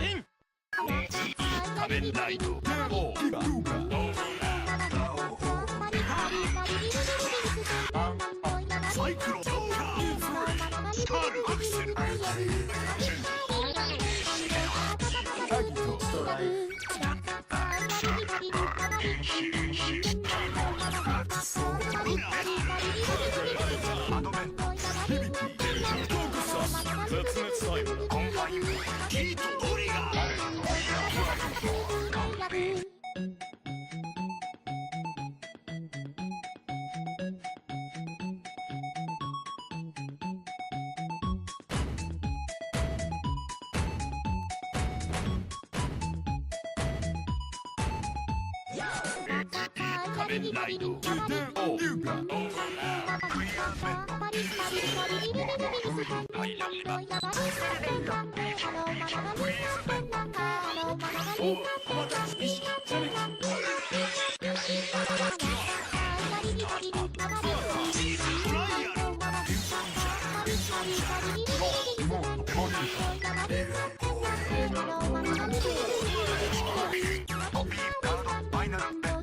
身仮面ライドサイクロンスタールアクセルアギトストライアドベントビビティトークサス絶滅タイムだコンファインキートトリガー仮面ライドオーガクリアベントハイラリバフリーズベントおまた意識チャレンジトライアルコピーカードファイナルベント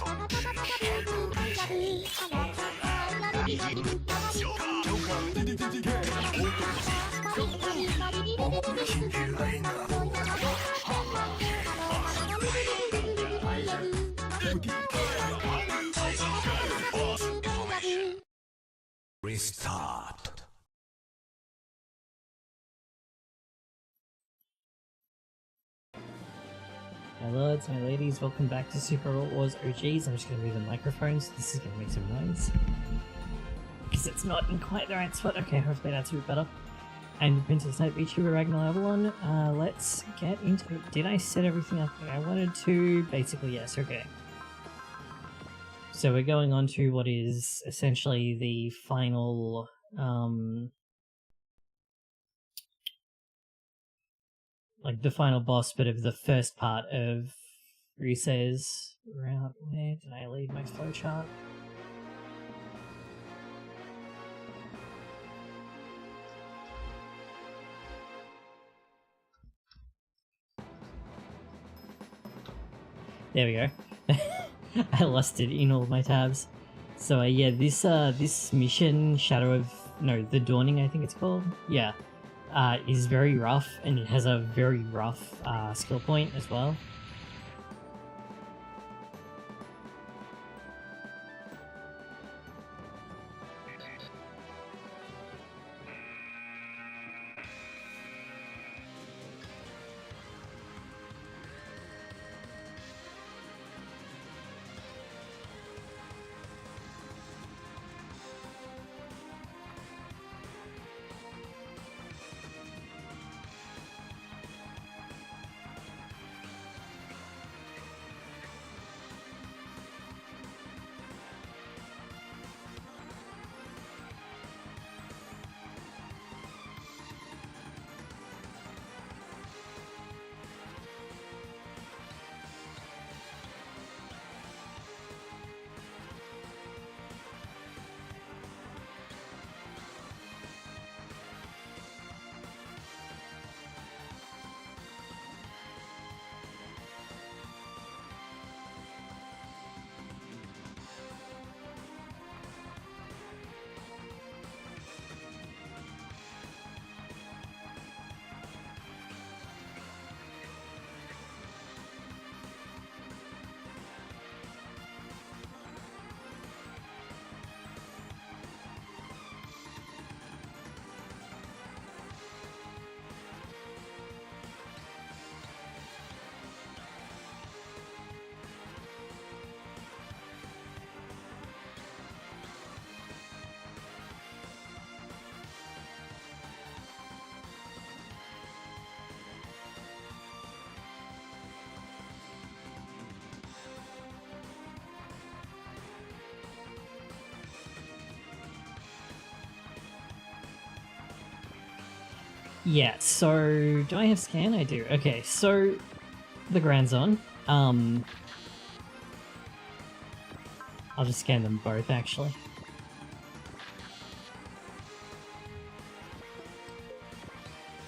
Restart. Hello, it's my ladies. Welcome back to Super Robot Wars OGs. I'm just going to move the microphone, so this is going to make some noise. Because it's not in quite the right spot. Okay, hopefully that's a bit better. I'm Princess Knight VTuber Ragnar Avalon. Let's get into it. Did I set everything up that I wanted to? Basically, yes. Okay. So we're going on to what is essentially the final, like the final boss bit of the first part of Ryusei's route. Where did I leave my flowchart? There we go. I lost it in all of my tabs. So yeah, this mission, the Dawning I think it's called, yeah, is very rough, and it has a very rough skill point as well. Yeah, so do I have scan? I do. Okay, so the Granzon. I'll just scan them both actually.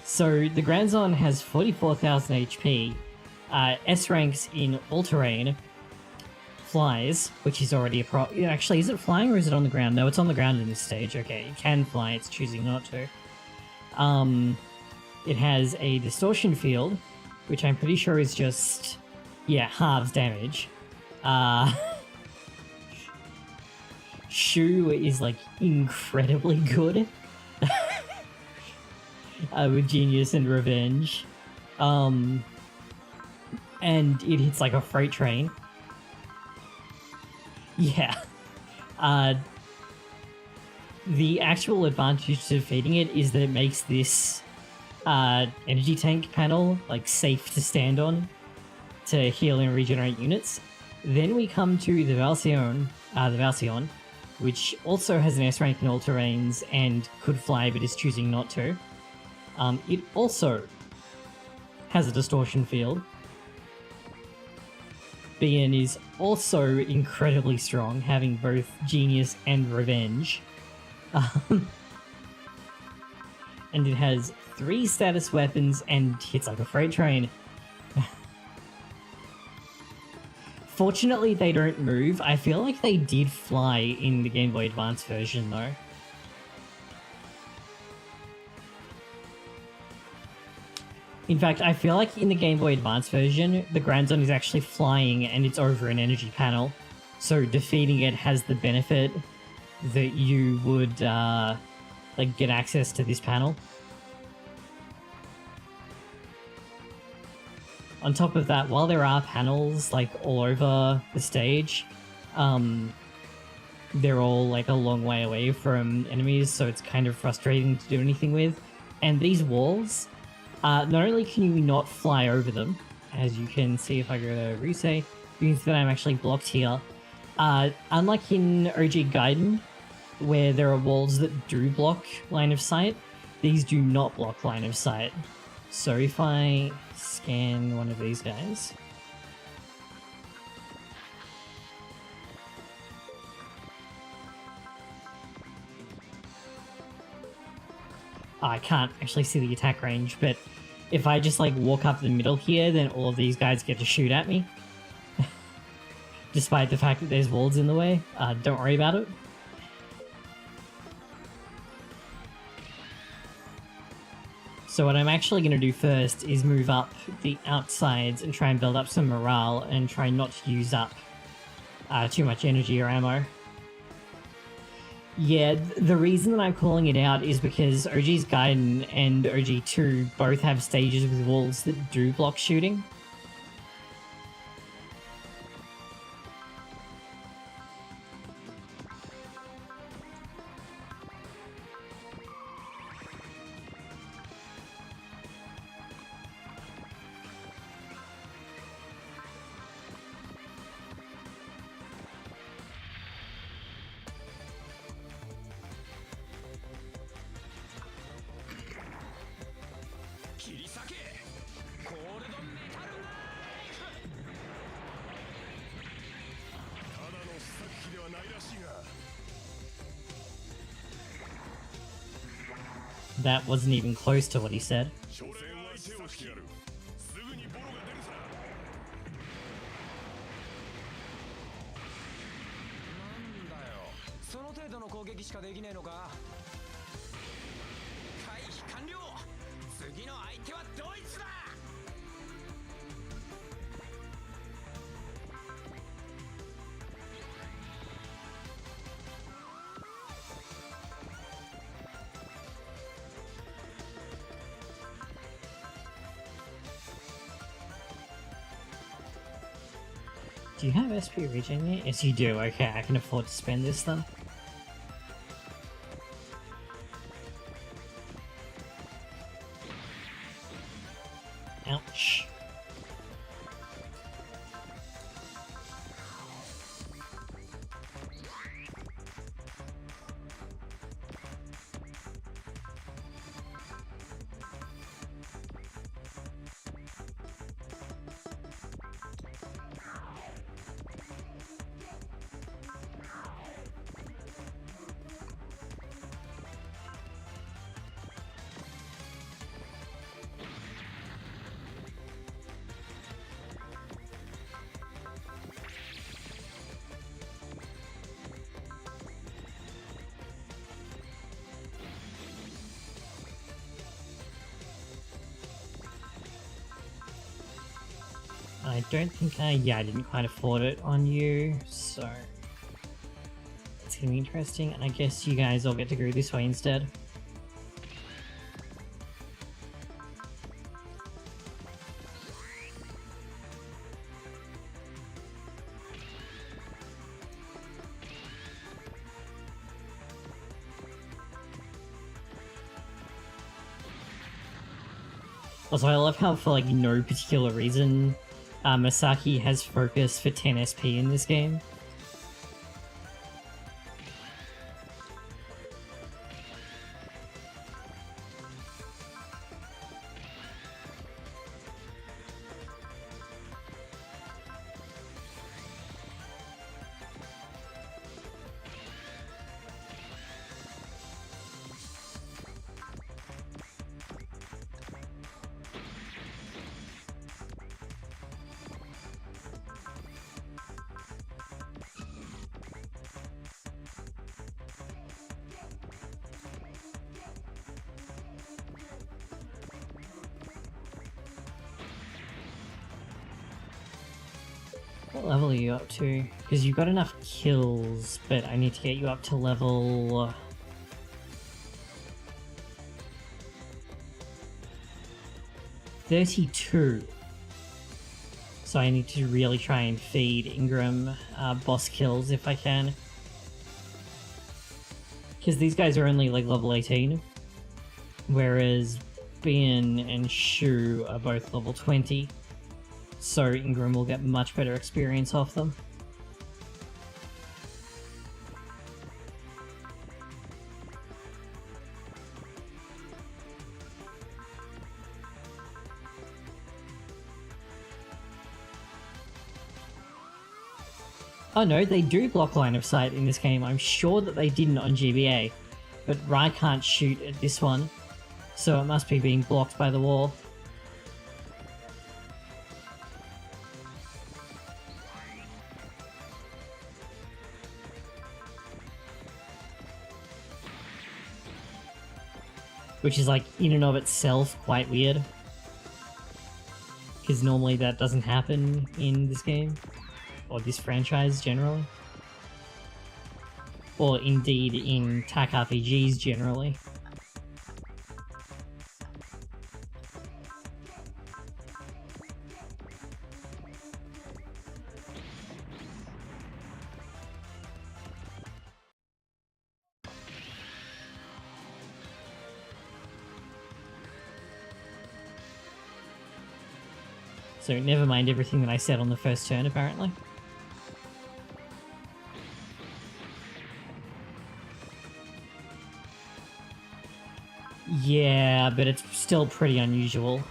So the Granzon has 44,000 HP, S ranks in all terrain, flies, which is already a pro. Actually, is it flying or is it on the ground? No, it's on the ground in this stage. Okay, it can fly, it's choosing not to. It has a distortion field, which I'm pretty sure is just, yeah, halves damage. Shu is like incredibly good with Genius and Revenge. And it hits like a freight train. Yeah. The actual advantage to defeating it is that it makes this energy tank panel like safe to stand on to heal and regenerate units. Then we come to the Valsion, which also has an S rank in all terrains and could fly but is choosing not to. It also has a distortion field. Bian is also incredibly strong, having both Genius and Revenge. And it has 3 status weapons and hits like a freight train. Fortunately, they don't move. I feel like they did fly in the Game Boy Advance version, though. In fact, I feel like in the Game Boy Advance version, the Granzon is actually flying and it's over an energy panel. So defeating it has the benefit that you would like get access to this panel. On top of that, while there are panels like all over the stage, they're all like a long way away from enemies, so it's kind of frustrating to do anything with. And these walls, not only can you not fly over them, as you can see if I go to Ryusei, you can see that I'm actually blocked here. Unlike in OG1, where there are walls that do block line of sight, these do not block line of sight. So if I scan one of these guys... I can't actually see the attack range, but if I just like walk up the middle here, then all of these guys get to shoot at me. Despite the fact that there's walls in the way. Don't worry about it. So what I'm actually going to do first is move up the outsides and try and build up some morale and try not to use up too much energy or ammo. Yeah, the reason that I'm calling it out is because OGs1 and OG2 both have stages with walls that do block shooting. That wasn't even close to what he said. Do you have SP regen yet? Yes, you do. Okay, I can afford to spend this then. Ouch. I don't think I didn't quite afford it on you, so it's gonna be interesting, and I guess you guys all get to go this way instead. Also, I love how for like no particular reason, Masaki has focus for 10 SP in this game. What level are you up to? Because you've got enough kills, but I need to get you up to level 32. So I need to really try and feed Ingram boss kills if I can. Because these guys are only like level 18, whereas Bian and Shu are both level 20. So Ingram will get much better experience off them. Oh no, they do block line of sight in this game. I'm sure that they didn't on GBA, but Rai can't shoot at this one, so it must be being blocked by the wall. Which is like, in and of itself, quite weird. Because normally that doesn't happen in this game. Or this franchise, generally. Or indeed in TAC RPGs, generally. So never mind everything that I said on the first turn, apparently. Yeah, but it's still pretty unusual.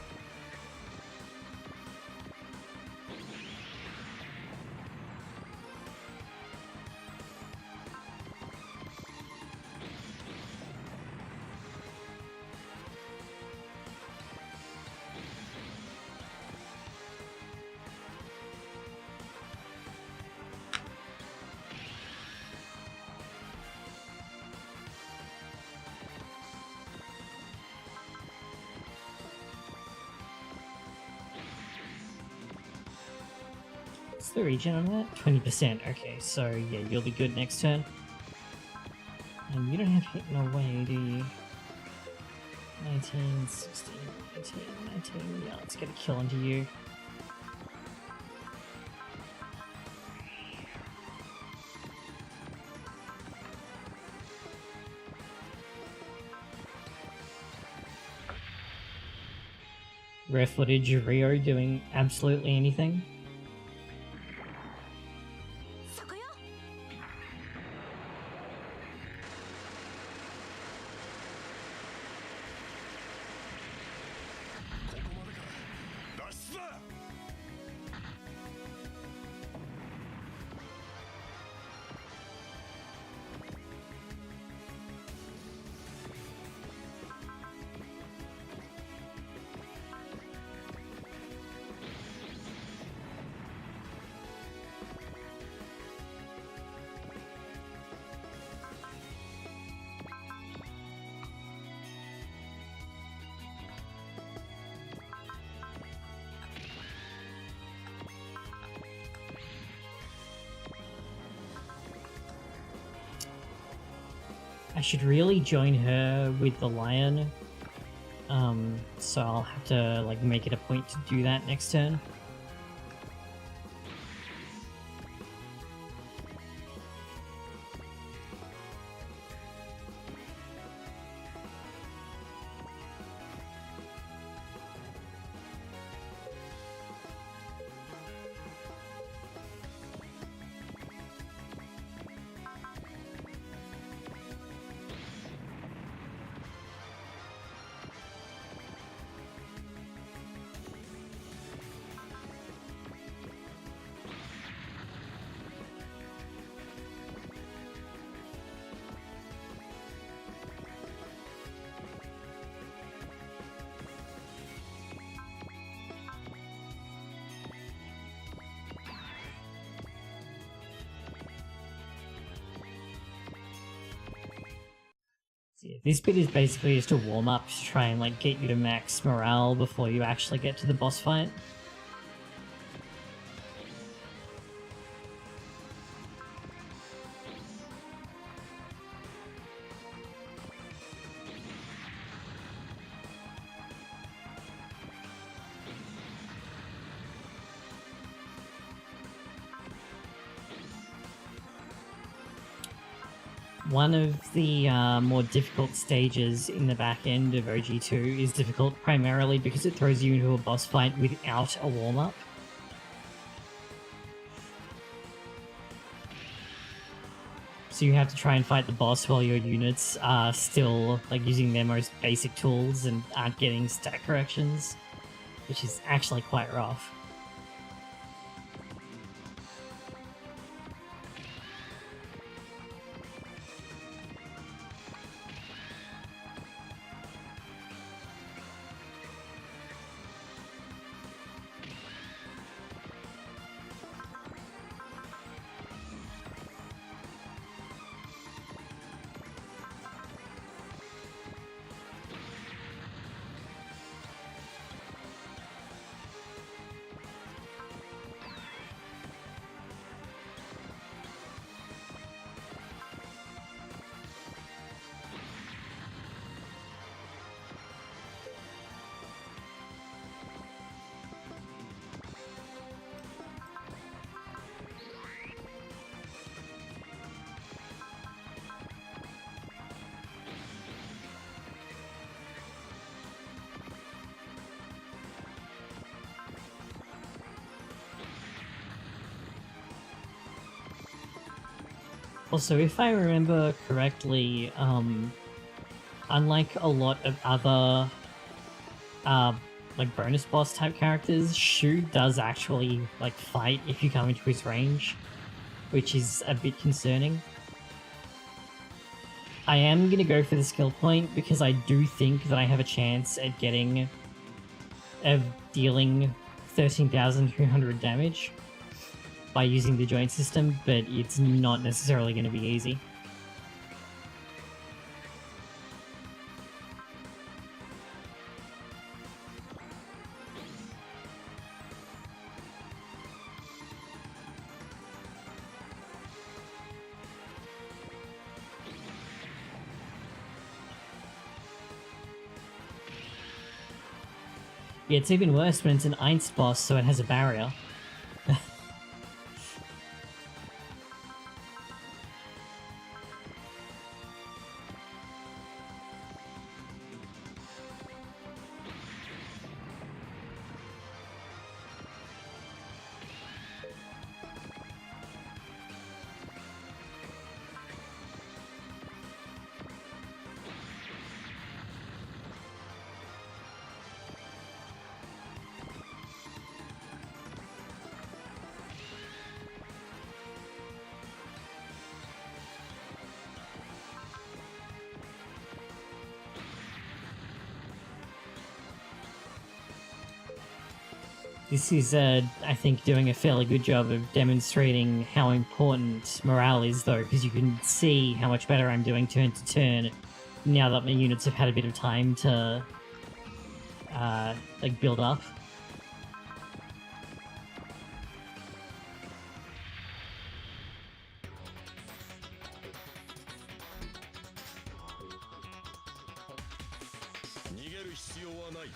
What's the regen on that? 20%. Okay, so yeah, you'll be good next turn. And you don't have hit no way, do you? 19, 16, 19, 19. Yeah, let's get a kill into you. Rare footage of Rio doing absolutely anything. I should really join her with the lion. So I'll have to like make it a point to do that next turn. Yeah, this bit is basically just a warm-up to try and like get you to max morale before you actually get to the boss fight. One of the more difficult stages in the back end of OG2 is difficult primarily because it throws you into a boss fight without a warm-up. So you have to try and fight the boss while your units are still like using their most basic tools and aren't getting stat corrections, which is actually quite rough. Also, if I remember correctly, unlike a lot of other like bonus boss type characters, Shu does actually like fight if you come into his range, which is a bit concerning. I am gonna go for the skill point because I do think that I have a chance at dealing 13,200 damage by using the joint system, but it's not necessarily going to be easy. Yeah, it's even worse when it's an Einst boss, so it has a barrier. This is, I think, doing a fairly good job of demonstrating how important morale is, though, because you can see how much better I'm doing turn to turn now that my units have had a bit of time to, like, build up. 必要はない。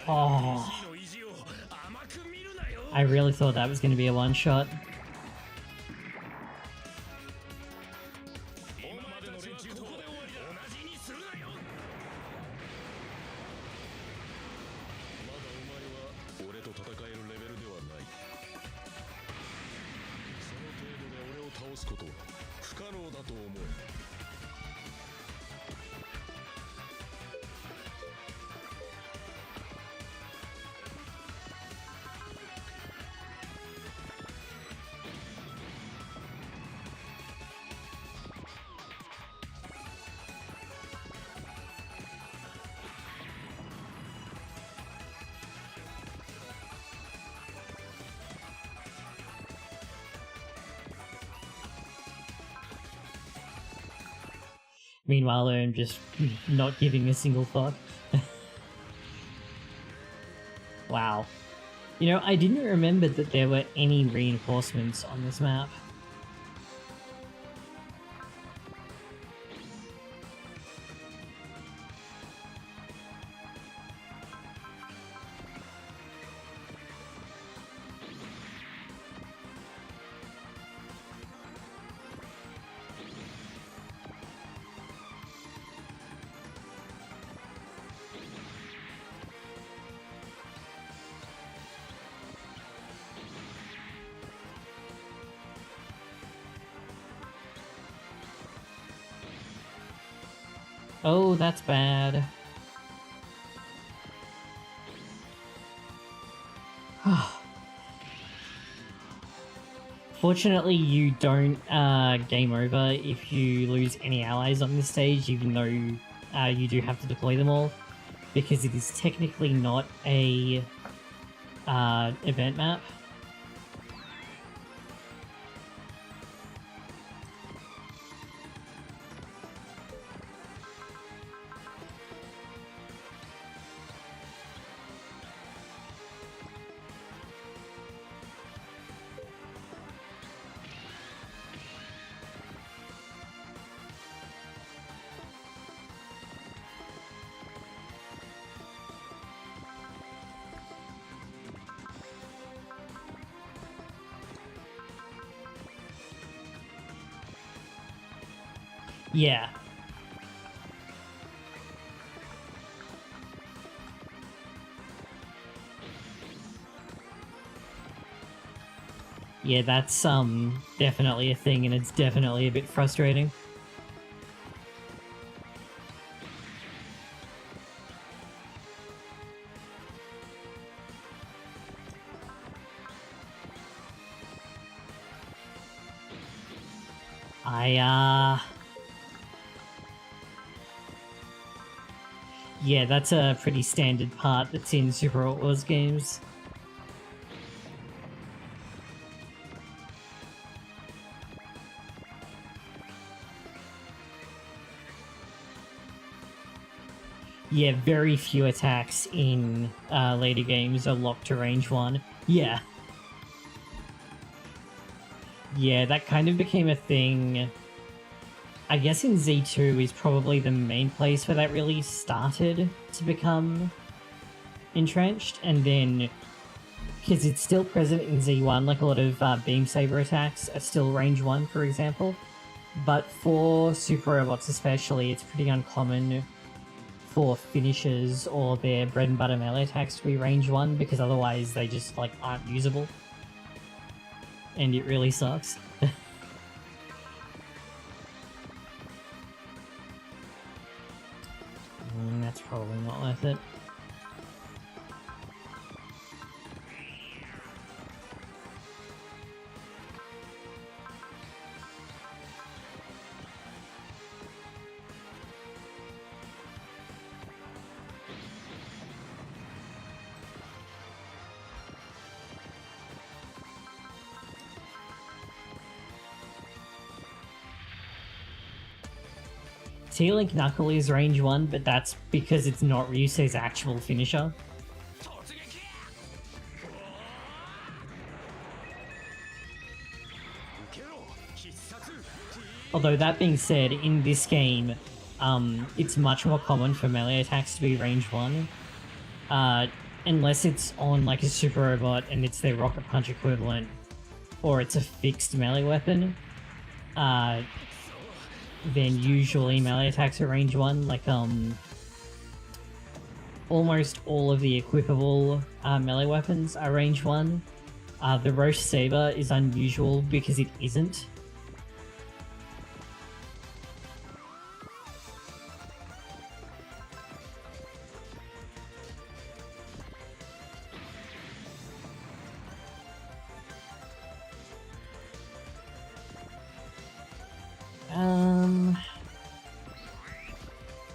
Oh, I really thought that was going to be a one-shot. Meanwhile, I'm just not giving a single thought. Wow. You know, I didn't remember that there were any reinforcements on this map. Oh, that's bad. Fortunately, you don't game over if you lose any allies on this stage, even though you do have to deploy them all, because it is technically not a event map. Yeah. Yeah, that's definitely a thing, and it's definitely a bit frustrating. Yeah, that's a pretty standard part that's in Super Hot Wars games. Yeah, very few attacks in later games are locked to range 1. Yeah. Yeah, that kind of became a thing. I guess in Z2 is probably the main place where that really started to become entrenched, and then, because it's still present in Z1, like a lot of Beam Saber attacks are still range 1, for example, but for Super Robots especially, it's pretty uncommon for finishers or their bread and butter melee attacks to be range 1, because otherwise they just, like, aren't usable. And it really sucks. That's probably not worth it. T-Link Knuckle is range 1, but that's because it's not Ryusei's actual finisher. Although that being said, in this game, it's much more common for melee attacks to be range 1. Unless it's on like a super robot and it's their rocket punch equivalent, or it's a fixed melee weapon, then usually melee attacks are range 1, like almost all of the equipable melee weapons are range 1. The Roche Saber is unusual because it isn't.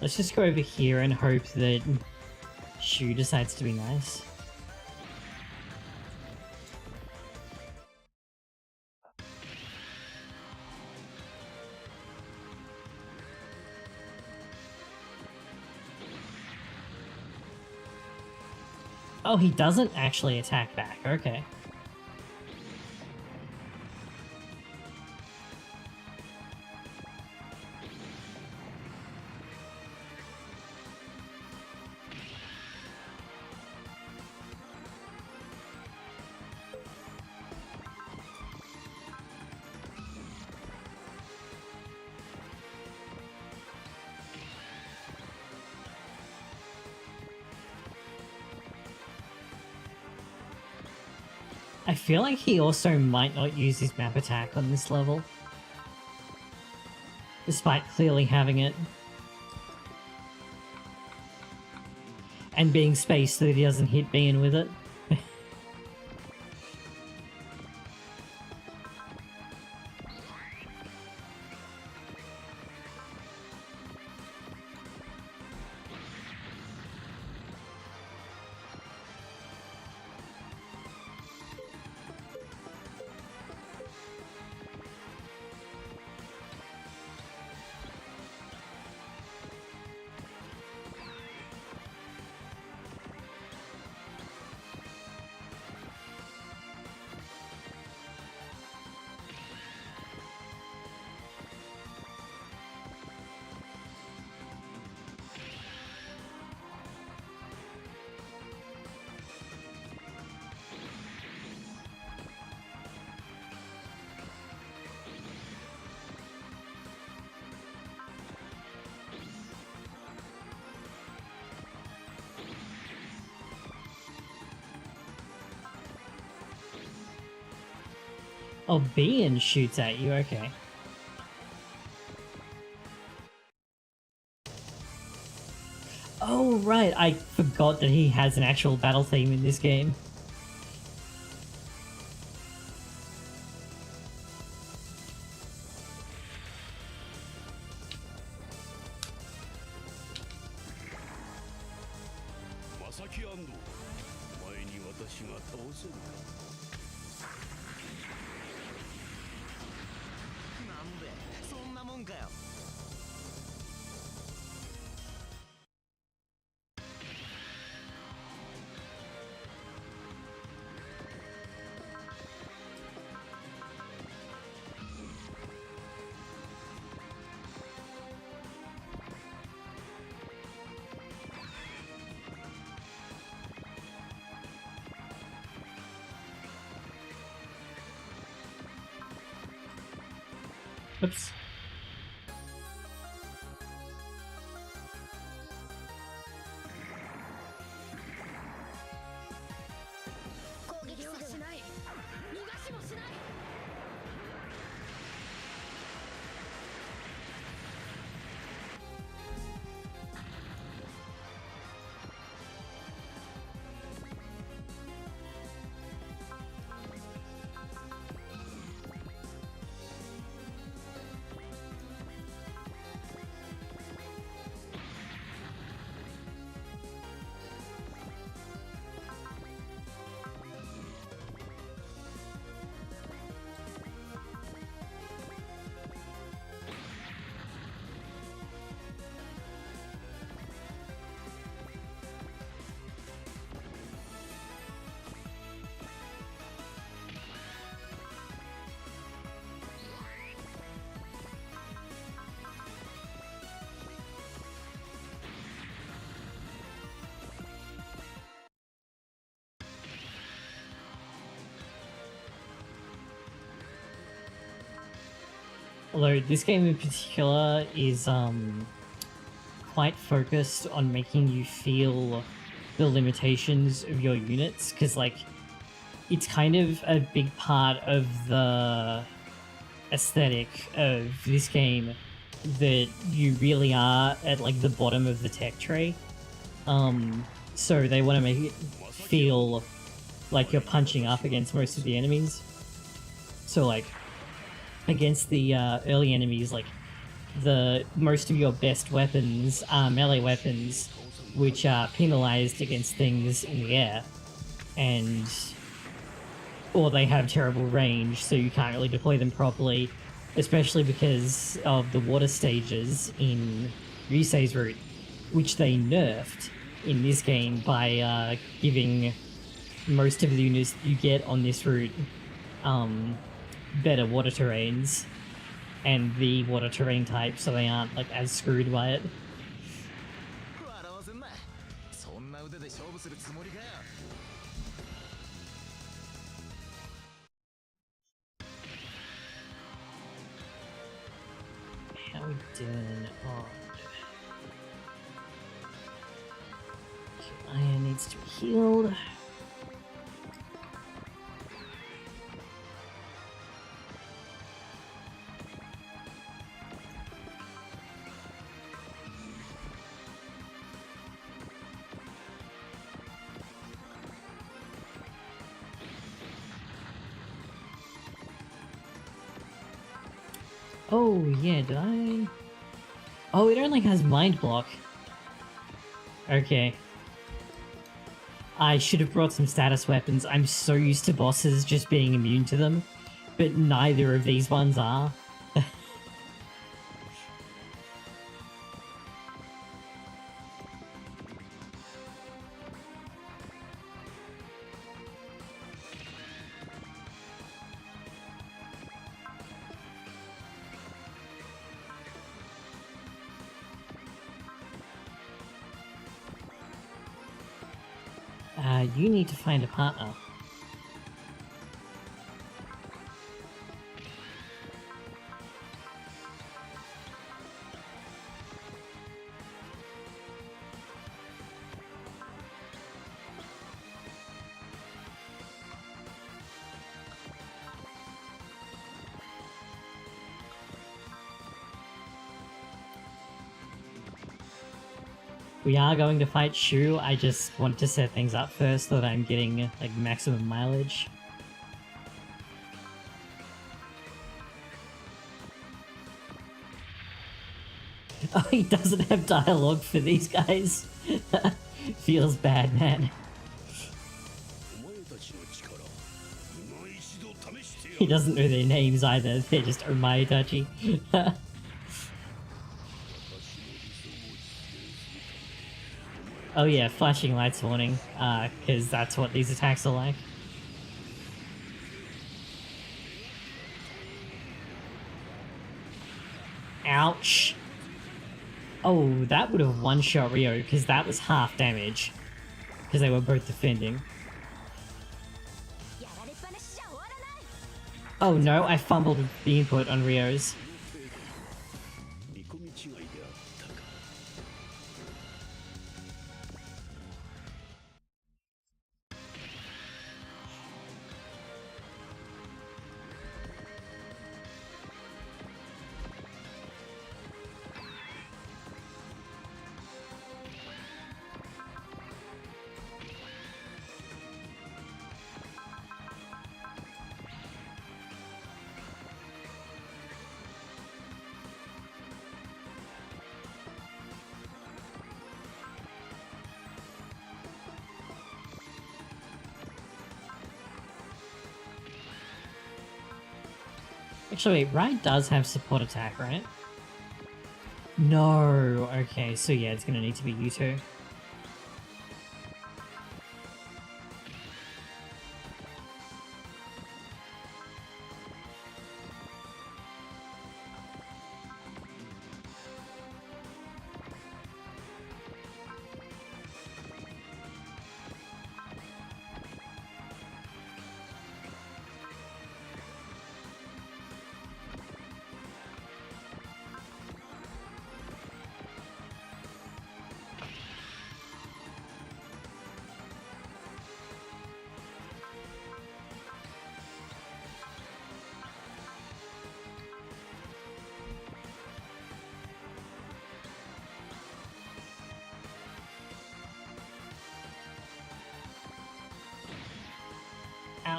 Let's just go over here and hope that Shu decides to be nice. Oh, he doesn't actually attack back, okay. I feel like he also might not use his map attack on this level, despite clearly having it. And being spaced so that he doesn't hit Bian with it. Oh, Bian shoots at you, okay. Oh, right, I forgot that he has an actual battle theme in this game. Oops. Although this game in particular is quite focused on making you feel the limitations of your units, because like it's kind of a big part of the aesthetic of this game that you really are at like the bottom of the tech tree. So they want to make it feel like you're punching up against most of the enemies. So like against the early enemies, like most of your best weapons are melee weapons, which are penalized against things in the air, or they have terrible range, so you can't really deploy them properly, especially because of the water stages in Ryusei's route, which they nerfed in this game by giving most of the units you get on this route better water terrains and the water terrain type, so they aren't like as screwed by it. How we doing on Bian needs to be healed. Oh, yeah, did I? Oh, it only has Mind Block. Okay. I should have brought some status weapons. I'm so used to bosses just being immune to them, but neither of these ones are. You need to find a partner. We are going to fight Shu. I just want to set things up first so that I'm getting like maximum mileage. Oh, he doesn't have dialogue for these guys. Feels bad, man. He doesn't know their names either. They're just Omaitachi. Oh yeah, flashing lights warning, because that's what these attacks are like. Ouch. Oh, that would have one-shot Ryo, because that was half damage. Because they were both defending. Oh no, I fumbled the input on Ryo's. Actually, wait, Ride does have support attack, right? No, okay, so yeah, it's gonna need to be you two.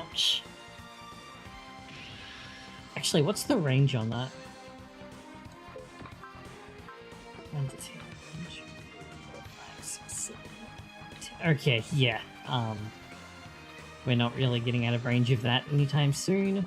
Ouch. Actually, what's the range on that? 1 to 2, 3, 4, 5, 6, 7, 8. Okay, yeah. We're not really getting out of range of that anytime soon.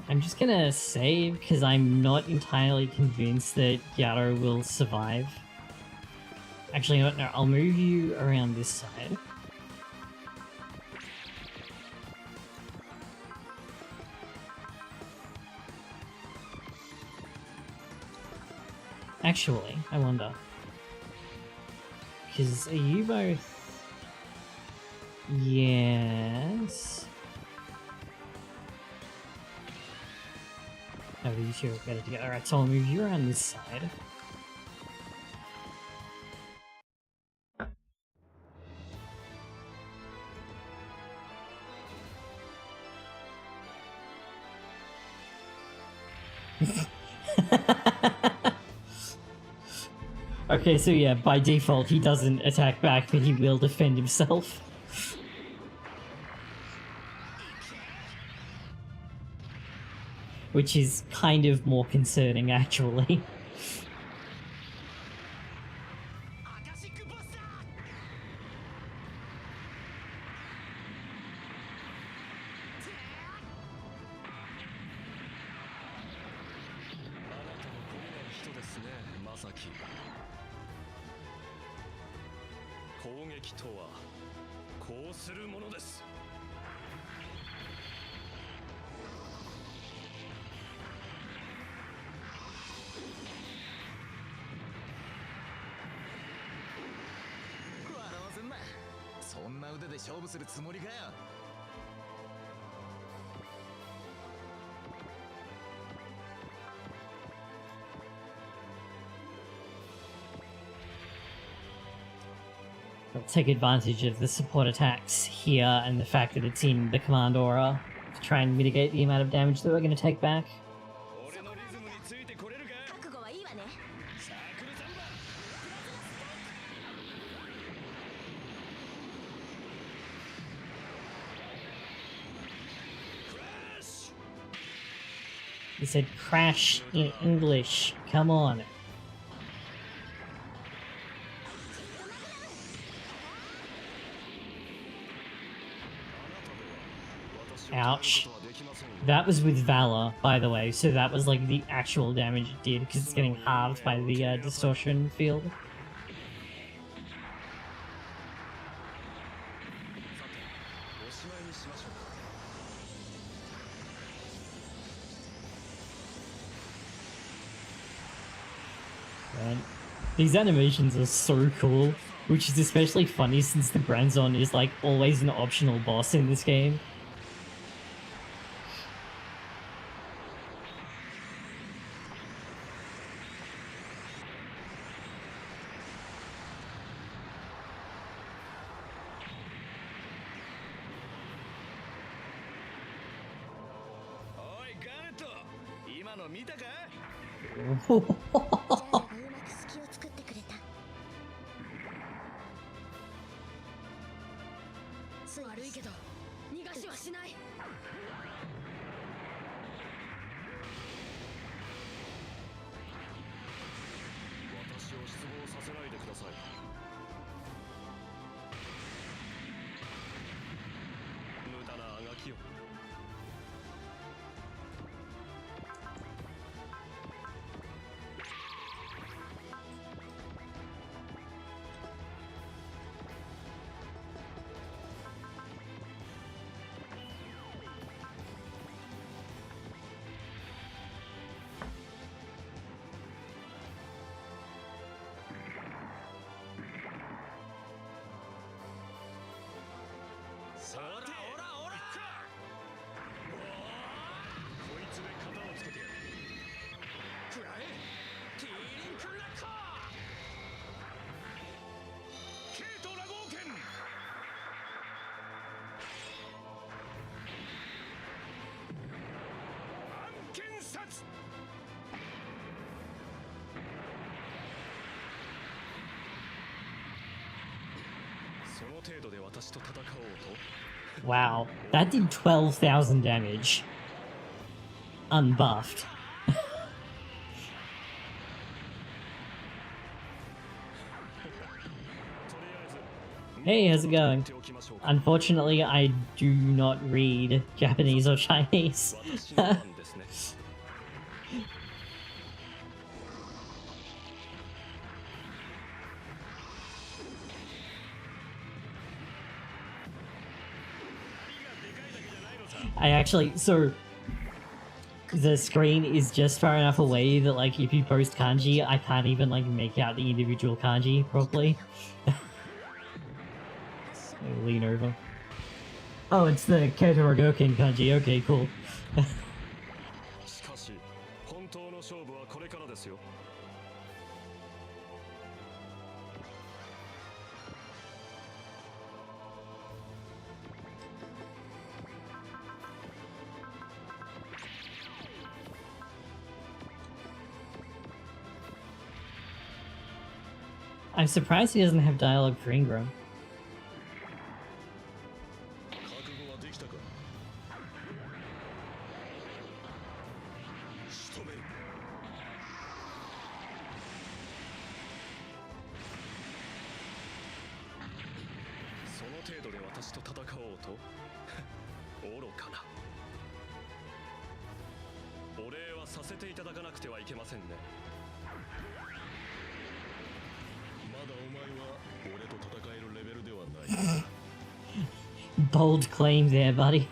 I'm just gonna save because I'm not entirely convinced that Gyaro will survive. Actually, no, I'll move you around this side. Actually, I wonder. Because are you both... Yes... No, these two are better together. Alright, so I'll move you around this side. Okay, so yeah, by default he doesn't attack back, but he will defend himself. Which is kind of more concerning, actually. I'll take advantage of the support attacks here and the fact that it's in the command aura to try and mitigate the amount of damage that we're going to take back. He said crash in English. Come on. Ouch. That was with Valor, by the way, so that was like the actual damage it did, because it's getting halved by the distortion field. Man, these animations are so cool, which is especially funny since the Granzon is like always an optional boss in this game. Wow, that did 12,000 damage. Unbuffed. Hey, how's it going? Unfortunately, I do not read Japanese or Chinese. So the screen is just far enough away that, like, if you post kanji, I can't even, like, make out the individual kanji properly. Lean over. Oh, it's the Ketorogoken kanji. Okay, cool. I'm surprised he doesn't have dialogue for Ingram. Bold claim there, buddy.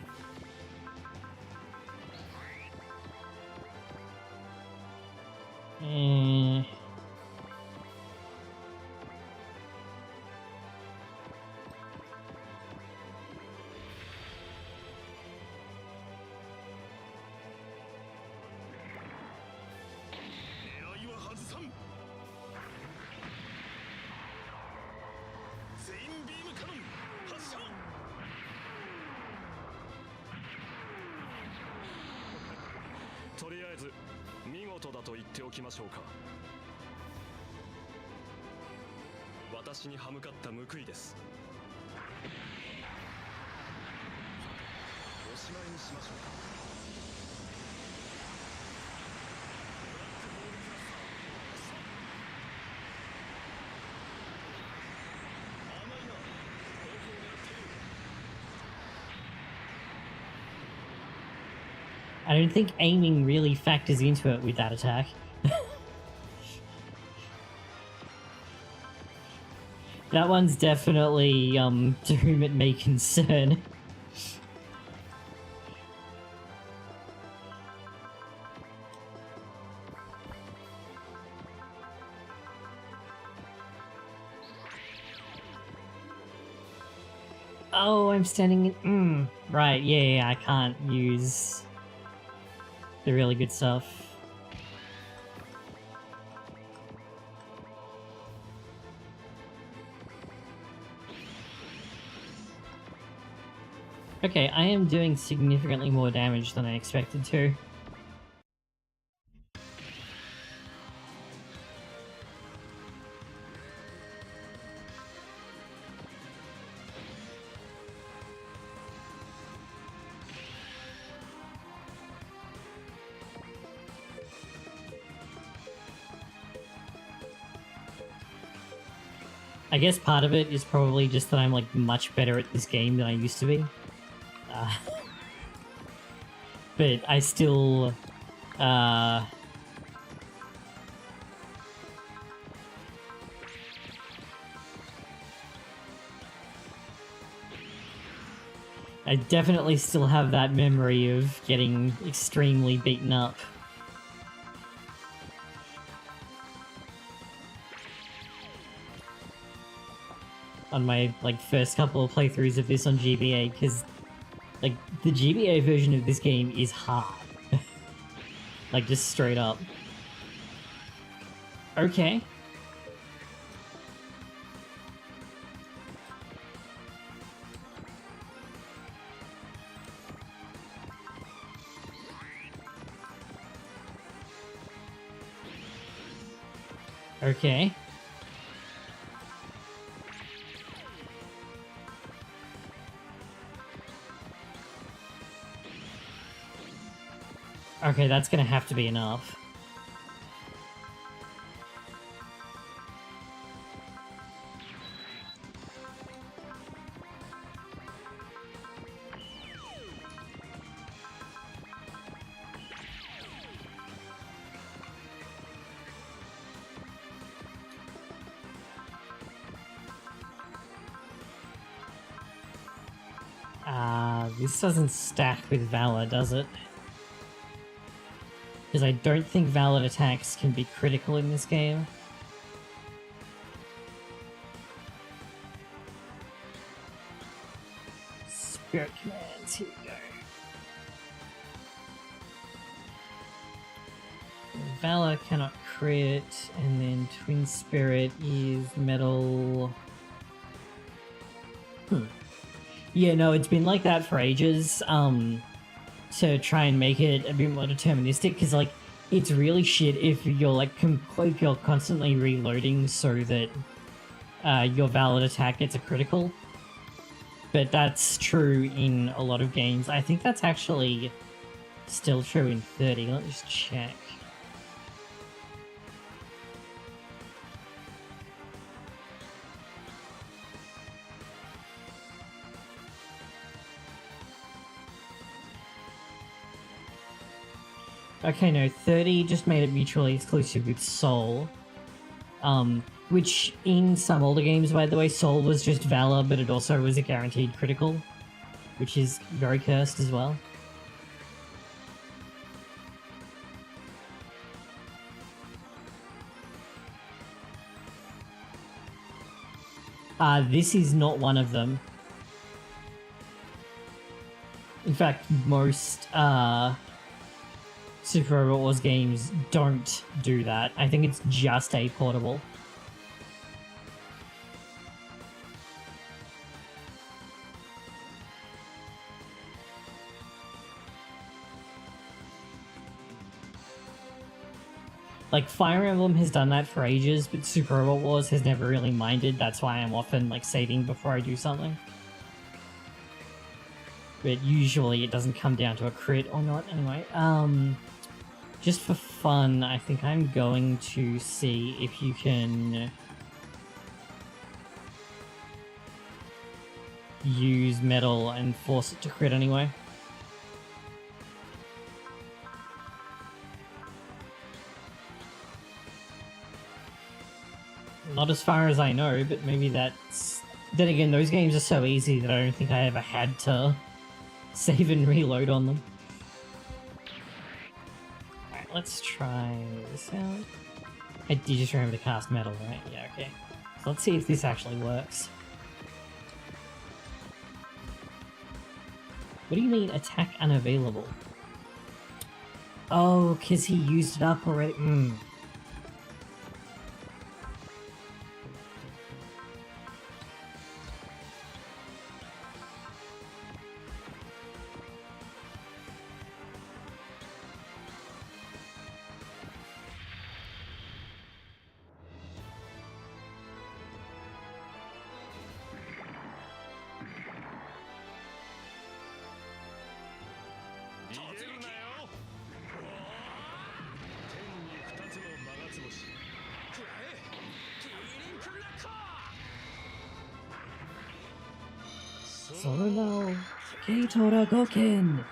I don't think aiming really factors into it with that attack. That one's definitely, to whom it may concern. Oh, I'm standing in... right, yeah, I can't use the really good stuff. Okay, I am doing significantly more damage than I expected to. I guess part of it is probably just that I'm, like, much better at this game than I used to be. But I still... I definitely still have that memory of getting extremely beaten up. On my, like, first couple of playthroughs of this on GBA, because, like, the GBA version of this game is hard. Like, just straight up. Okay. Okay. Okay, that's gonna have to be enough. This doesn't stack with Valor, does it? Because I don't think Valor attacks can be critical in this game. Spirit commands, here we go. Valor cannot crit, and then Twin Spirit is metal. Yeah, no, it's been like that for ages, to try and make it a bit more deterministic, because, like, it's really shit if you're, like, if you're constantly reloading so that, your valid attack gets a critical. But that's true in a lot of games. I think that's actually still true in 30. Let me just check. Okay, no, 30 just made it mutually exclusive with Soul. Which in some older games, by the way, Soul was just Valor, but it also was a guaranteed critical, which is very cursed as well. This is not one of them. In fact, most, Super Robot Wars games don't do that. I think it's just a portable. Like, Fire Emblem has done that for ages, but Super Robot Wars has never really minded. That's why I'm often, like, saving before I do something. But usually it doesn't come down to a crit or not. Anyway, just for fun, I think I'm going to see if you can use metal and force it to crit anyway. Not as far as I know, but maybe that's... Then again, those games are so easy that I don't think I ever had to save and reload on them. Alright, let's try this out. You just remember to cast metal, right? Yeah, okay. So let's see if this actually works. What do you mean, attack unavailable? Oh, because he used it up already? Solo Keitora Goken!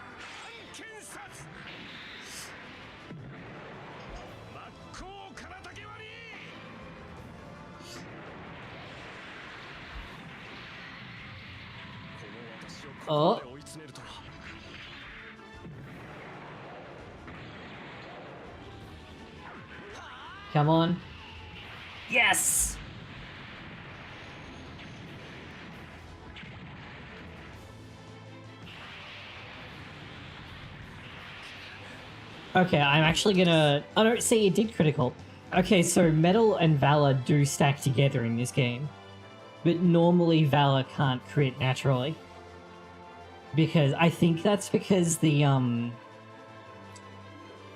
Oh. Come on. Yes! Okay, I'm actually gonna... Oh no, see, it did critical. Okay, so Metal and Valor do stack together in this game. But normally Valor can't crit naturally. Because I think that's because the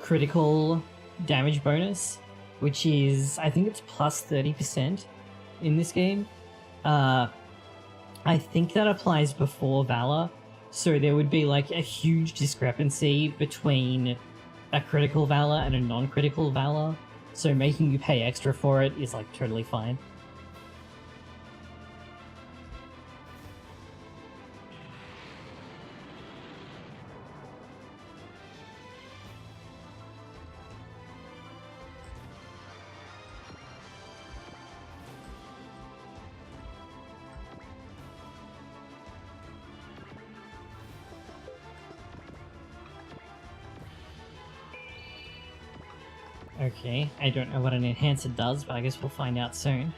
critical damage bonus, which is, I think it's plus 30% in this game. I think that applies before Valor, so there would be like a huge discrepancy between a critical valor and a non-critical valor, so making you pay extra for it is like totally fine. Okay, I don't know what an enhancer does, but I guess we'll find out soon.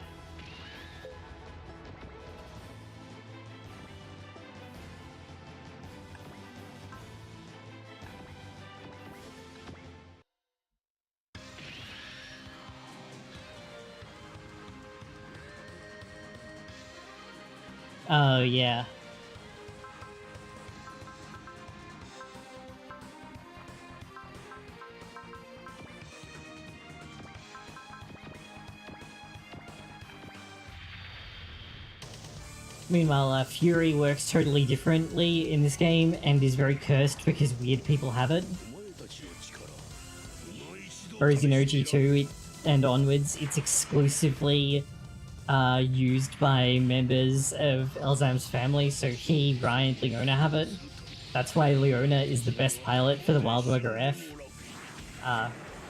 Oh, yeah. Meanwhile, Fury works totally differently in this game and is very cursed because weird people have it. Whereas in OG2 and onwards, it's exclusively used by members of Elzam's family, so he, Ryan, and Leona have it. That's why Leona is the best pilot for the Wildburger F.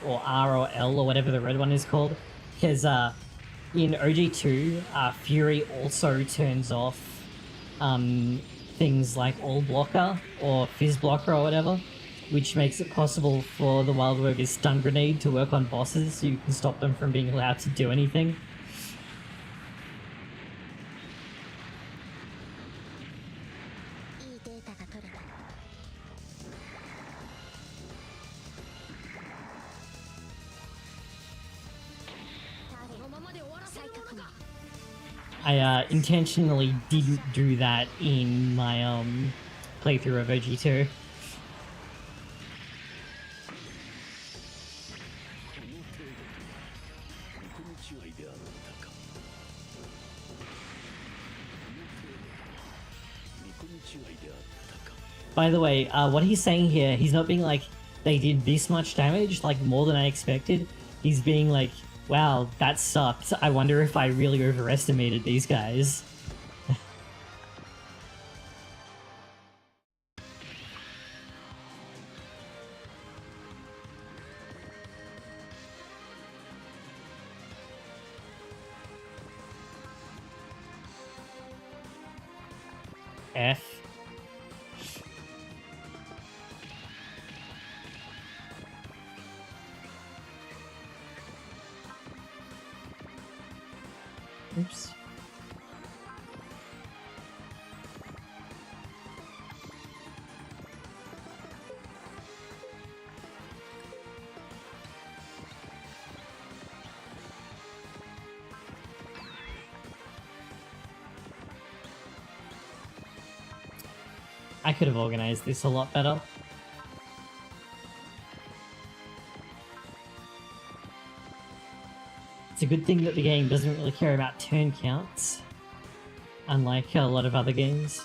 Or R or L or whatever the red one is called. Because in OG2, Fury also turns off things like All Blocker or Fizz Blocker or whatever, which makes it possible for the Wildburger's stun grenade to work on bosses so you can stop them from being allowed to do anything. I intentionally didn't do that in my playthrough of OG2. By the way, what he's saying here, he's not being like, they did this much damage, like more than I expected. He's being like, wow, that sucked. I wonder if I really overestimated these guys. F. Oops. I could have organized this a lot better. It's a good thing that the game doesn't really care about turn counts, unlike a lot of other games.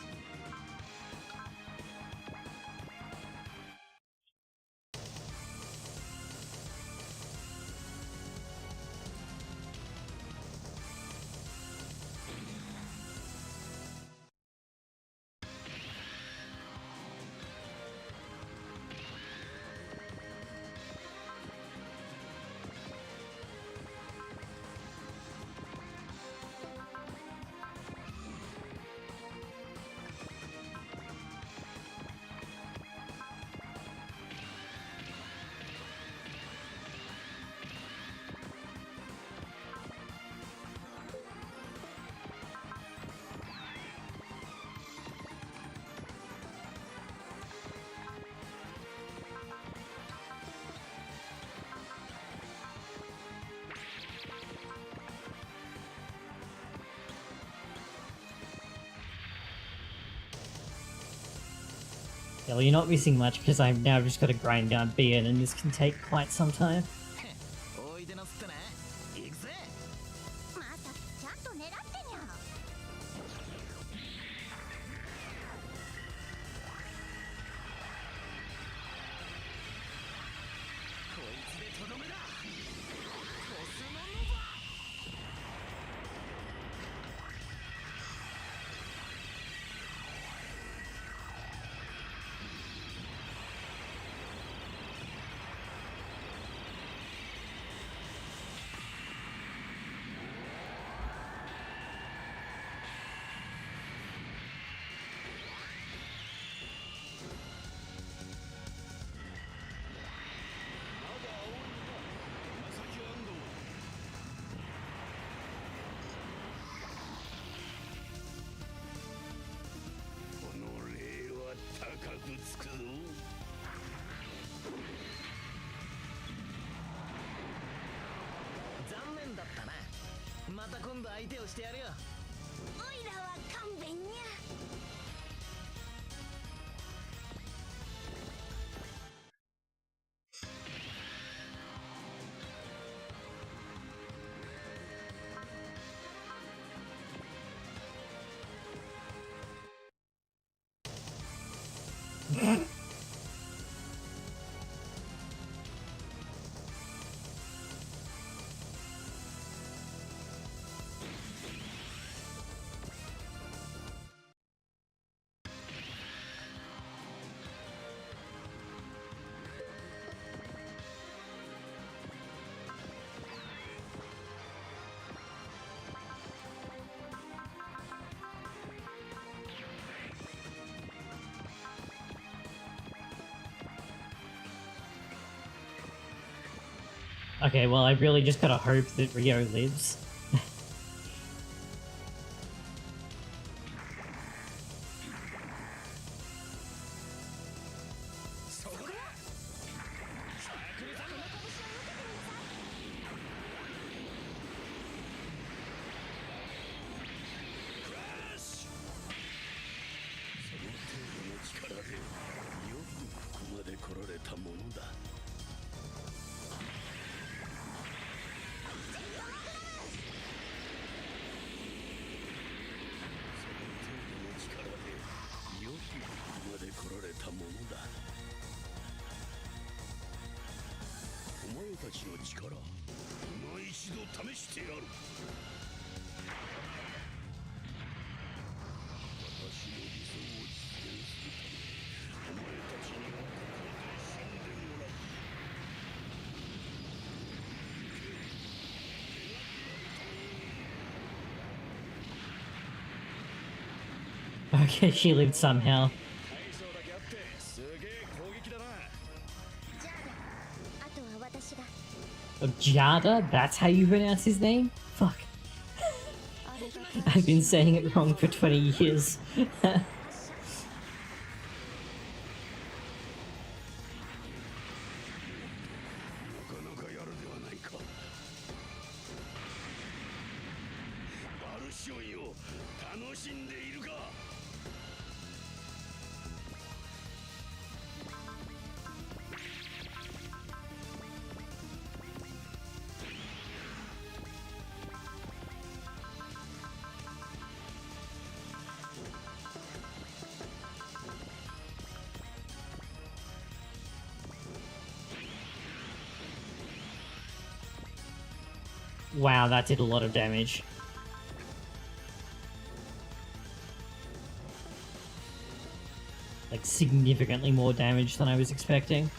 Yeah, well, you're not missing much because I've now just got to grind down Bian, and this can take quite some time. また今度相手をしてやるよ。おいらは勘弁にゃ。Okay, well, I really just gotta hope that Rio lives. Okay, she lived somehow. Oh, Jada? That's how you pronounce his name? Fuck. I've been saying it wrong for 20 years. Wow, that did a lot of damage. Like, significantly more damage than I was expecting.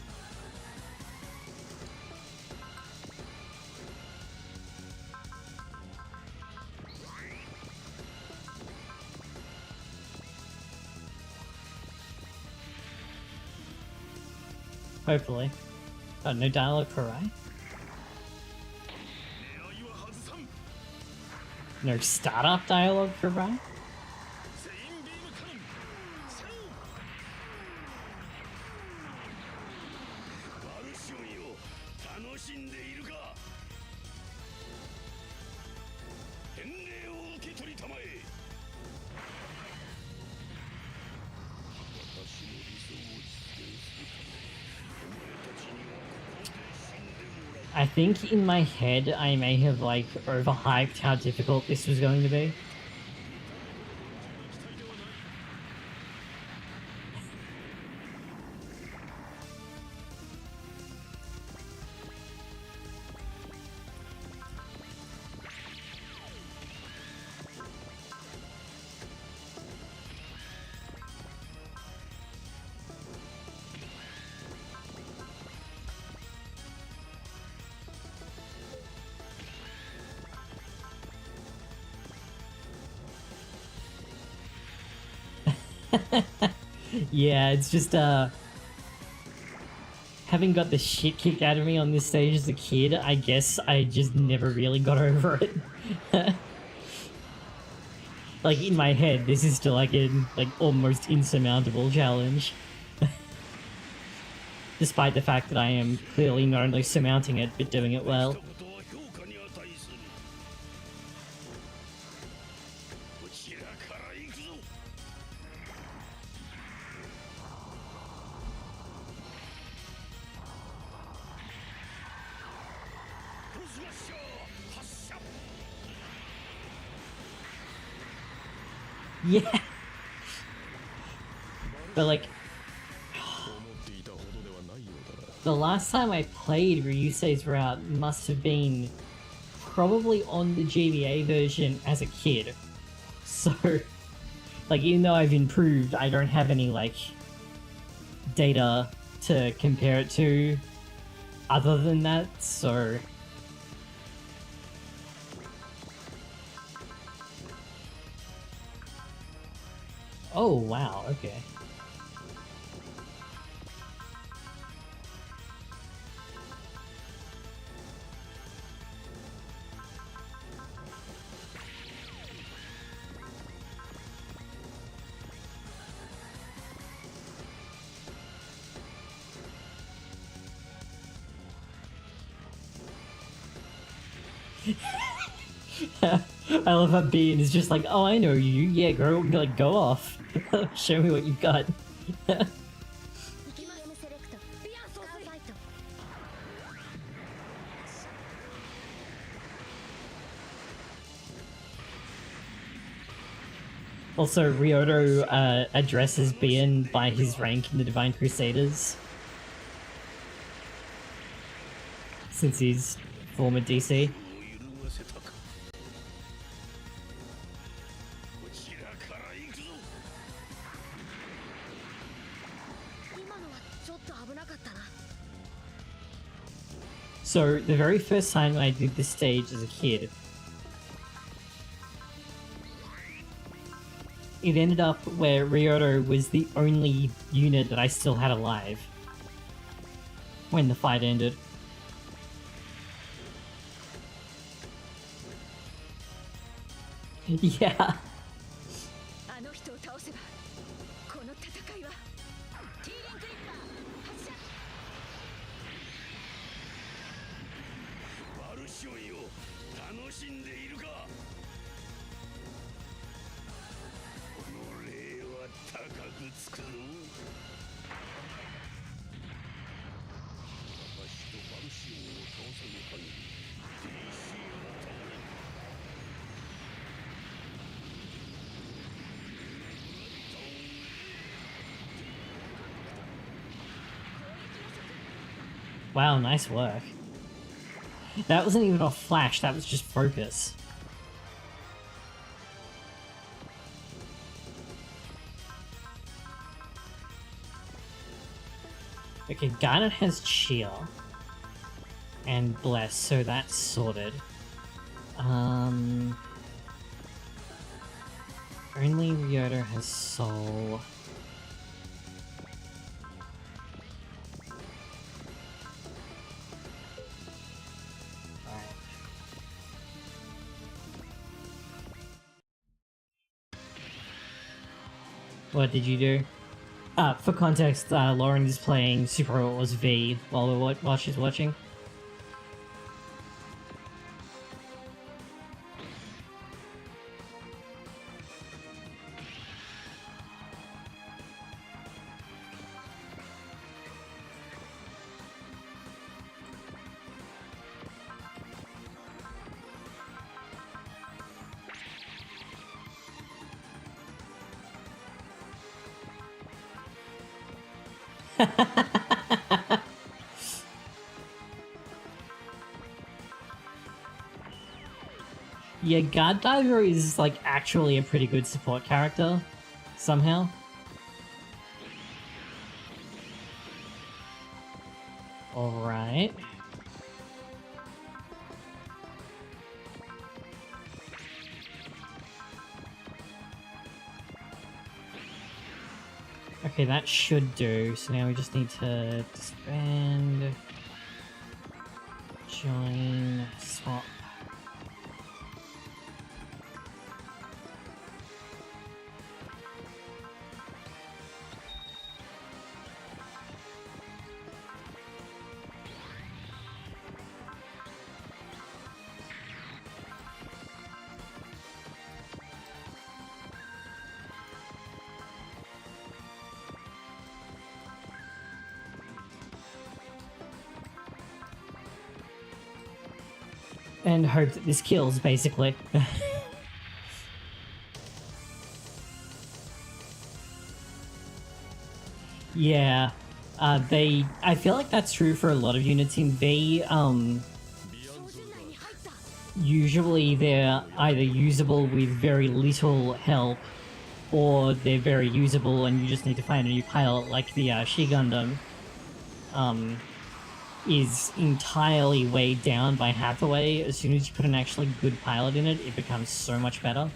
Hopefully. Oh, no dialogue for Rai? No startup dialogue for Rai? I think in my head I may have like overhyped how difficult this was going to be. Yeah, it's just having got the shit kicked out of me on this stage as a kid, I guess I just never really got over it. Like, in my head, this is still like an almost insurmountable challenge. Despite the fact that I am clearly not only surmounting it, but doing it well. Yeah. But like, the last time I played Ryusei's route must have been probably on the GBA version as a kid. So, like, even though I've improved, I don't have any, like, data to compare it to other than that, so... Oh, wow, okay. I love how Bian is just like, oh, I know you. Yeah, girl, like, go off. Show me what you've got. Also, Ryoto addresses Bian by his rank in the Divine Crusaders. Since he's former DC. So, the very first time I did this stage as a kid, it ended up where Ryoto was the only unit that I still had alive when the fight ended. Yeah. Wow, nice work. That wasn't even a flash, that was just focus. Okay, Garnet has Cheer and Bless, so that's sorted. Only Ryoto has Soul. What did you do? For context, Lauren is playing Super Outlaws V while she's watching. Yeah, Guard Diver is like actually a pretty good support character, somehow. Alright. Okay, that should do. So now we just need to disband, join, swap. And hope that this kills, basically. Yeah. I feel like that's true for a lot of units in B. Usually they're either usable with very little help, or they're very usable and you just need to find a new pilot, like the She Gundam, is entirely weighed down by Hathaway. As soon as you put an actually good pilot in it, it becomes so much better.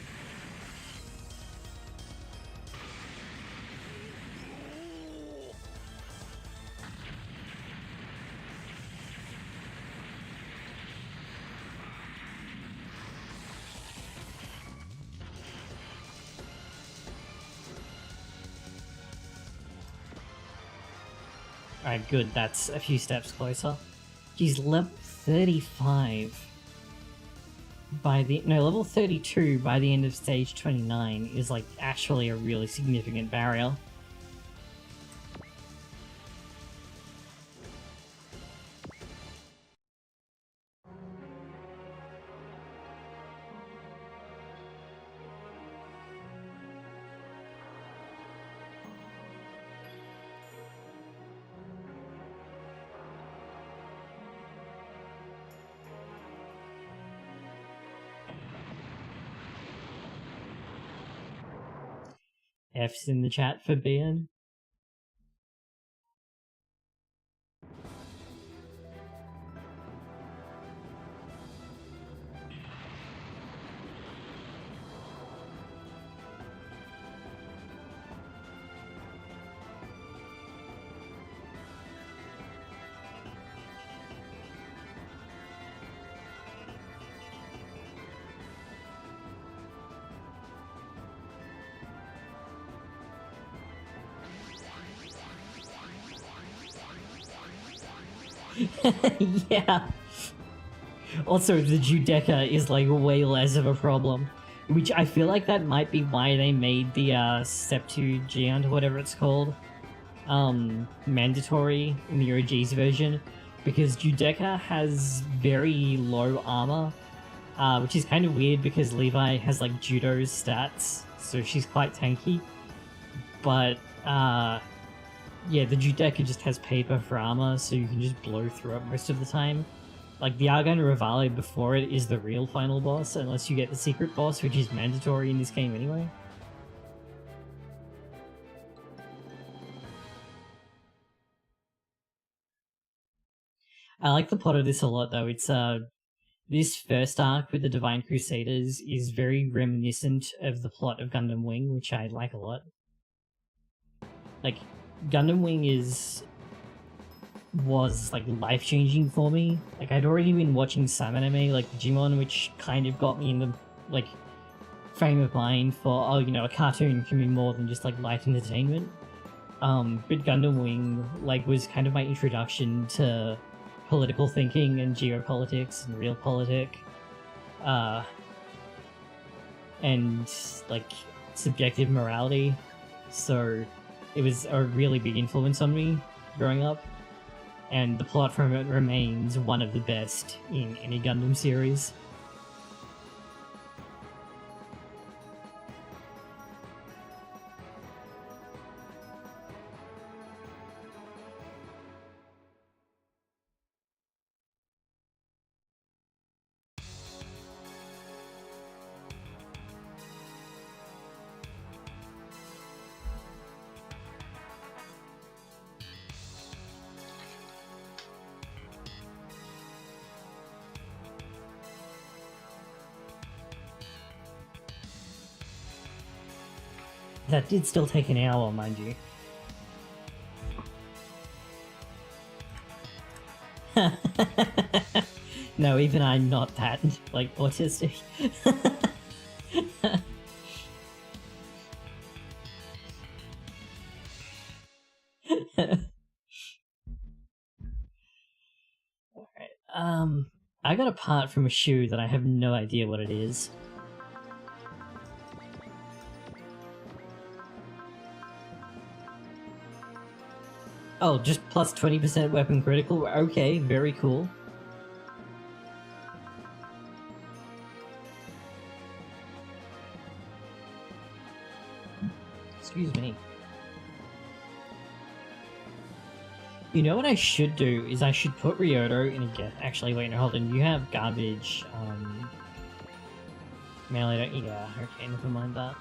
Alright, good, that's a few steps closer. He's level 35 by the... no, level 32 by the end of stage 29 is, like, actually a really significant barrier. F's in the chat for Bian. Yeah. Also, the Judecca is like way less of a problem, which I feel like that might be why they made the Step 2 Giant or whatever it's called mandatory in the OGs version, because Judecca has very low armor, which is kind of weird because Levi has like Judo's stats, so she's quite tanky. But yeah, the Judecca just has paper for armor, so you can just blow through it most of the time. Like, the Argon Rivale before it is the real final boss, unless you get the secret boss, which is mandatory in this game anyway. I like the plot of this a lot, though. It's, this first arc with the Divine Crusaders is very reminiscent of the plot of Gundam Wing, which I like a lot. Like, Gundam Wing was like life-changing for me. Like, I'd already been watching some anime like Digimon, which kind of got me in the like frame of mind for, oh, you know, a cartoon can be more than just like light entertainment. But Gundam Wing like was kind of my introduction to political thinking and geopolitics and realpolitik, and like subjective morality. So it was a really big influence on me growing up. And the plot from it remains one of the best in any Gundam series. That did still take an hour, mind you. No, even I'm not that, like, autistic. Alright, I got a part from a shoe that I have no idea what it is. Oh, just plus 20% weapon critical? Okay, very cool. Excuse me. You know what I should do is I should put Ryoto in a get. Actually, wait, no, hold on. You have garbage. Melee, don't you? Yeah, okay, never mind that.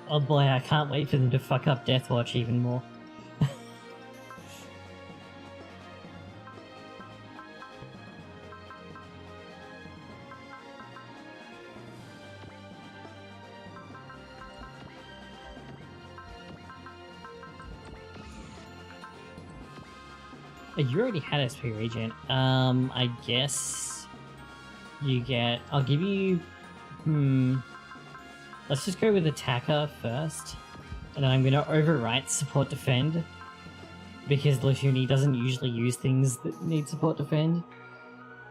Oh boy, I can't wait for them to fuck up Deathwatch even more. You already had SP Regent. I guess you get... I'll give you... Let's just go with Attacker first. And then I'm going to overwrite Support Defend. Because Lufuni doesn't usually use things that need Support Defend.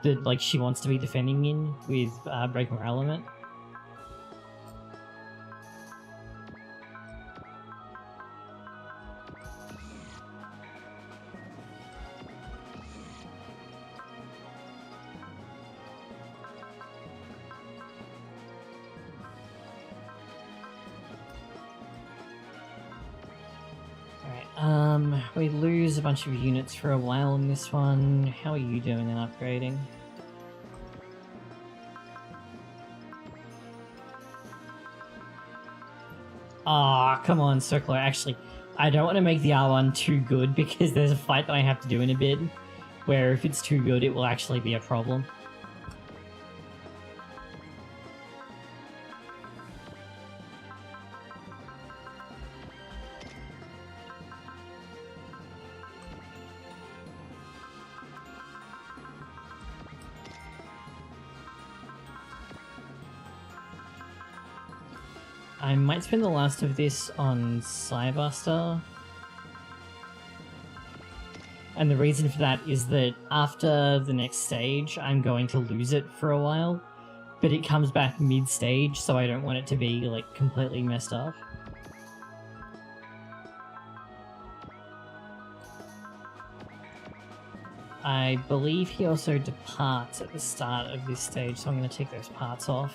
That, like, she wants to be defending in with Break More Element. We lose a bunch of units for a while in this one. How are you doing in upgrading? Ah, come on, Circular. Actually, I don't want to make the R1 too good because there's a fight that I have to do in a bit where if it's too good, it will actually be a problem. I might spend the last of this on Cybuster. And the reason for that is that after the next stage, I'm going to lose it for a while. But it comes back mid-stage, so I don't want it to be, like, completely messed up. I believe he also departs at the start of this stage, so I'm going to take those parts off.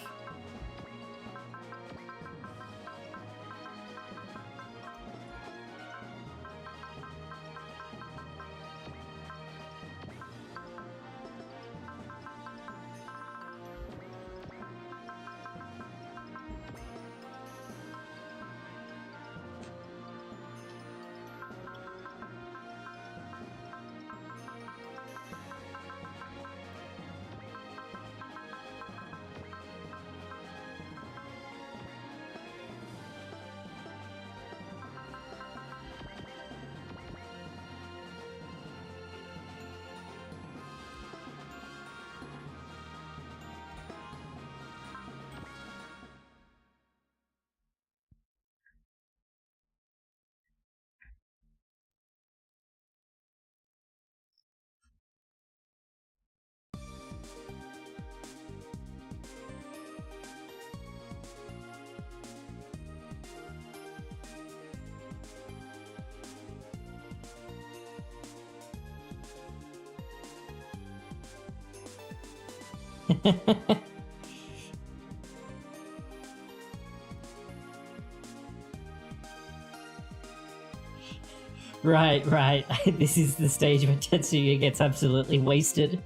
Right. This is the stage where Tetsuya gets absolutely wasted.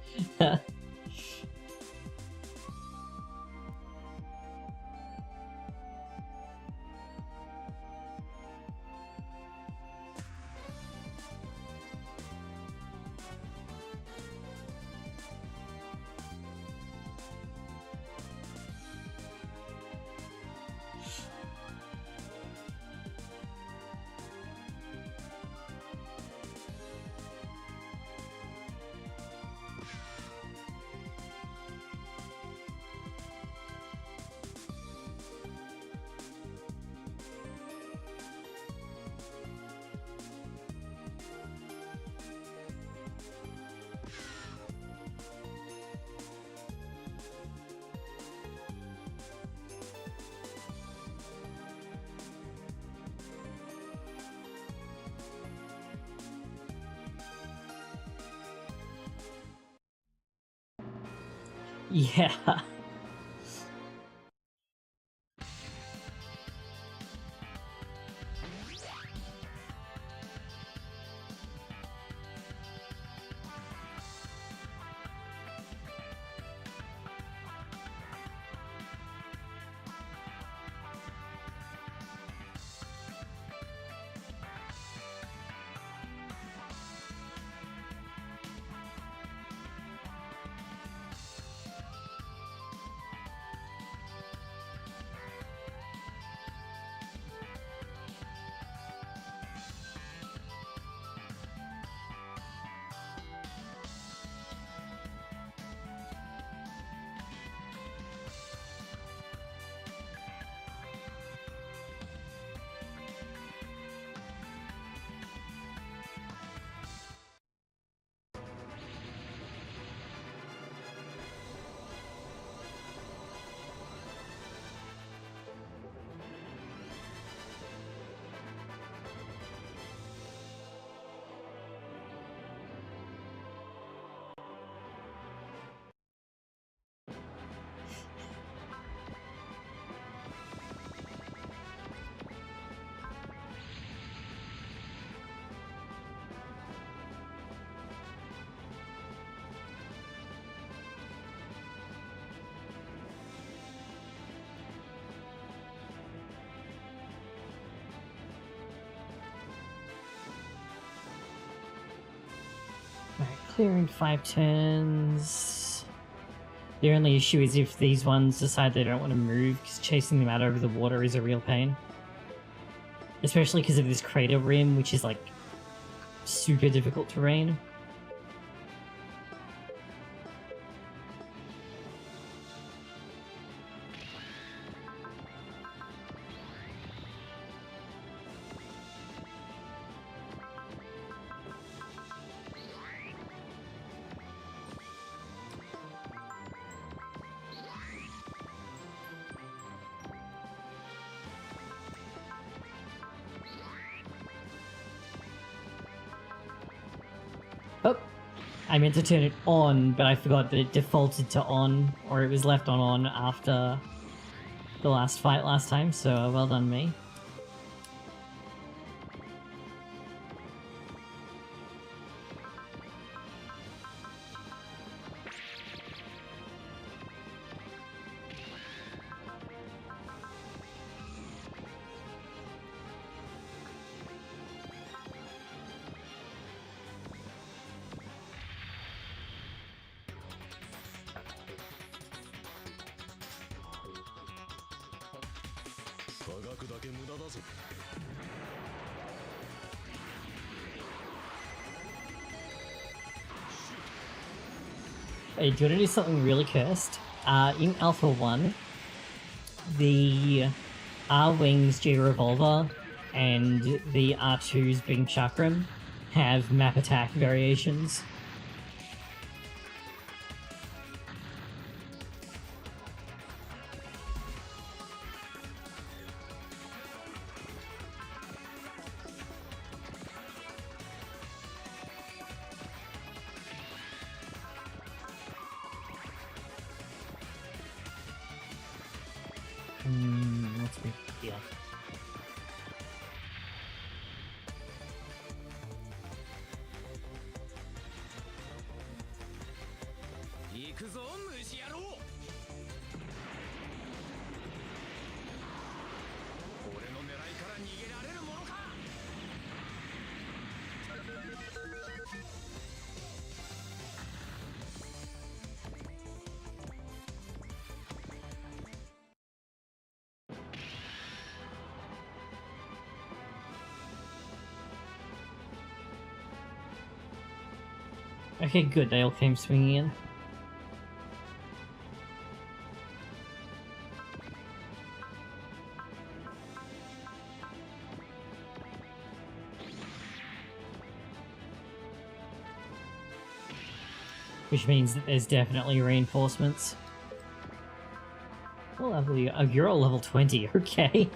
Yeah. Alright, clearing 5 turns. The only issue is if these ones decide they don't want to move, because chasing them out over the water is a real pain. Especially because of this crater rim, which is like super difficult terrain. Oh, I meant to turn it on, but I forgot that it defaulted to on, or it was left on after the last fight last time, so well done me. Hey, do you want to do something really cursed? In Alpha 1, the R-Wings G Revolver and the R2's Beam Chakram have map attack variations. What's me here? Okay, good, they all came swinging in. Which means that there's definitely reinforcements. What level are you? Oh, you're all level 20, okay.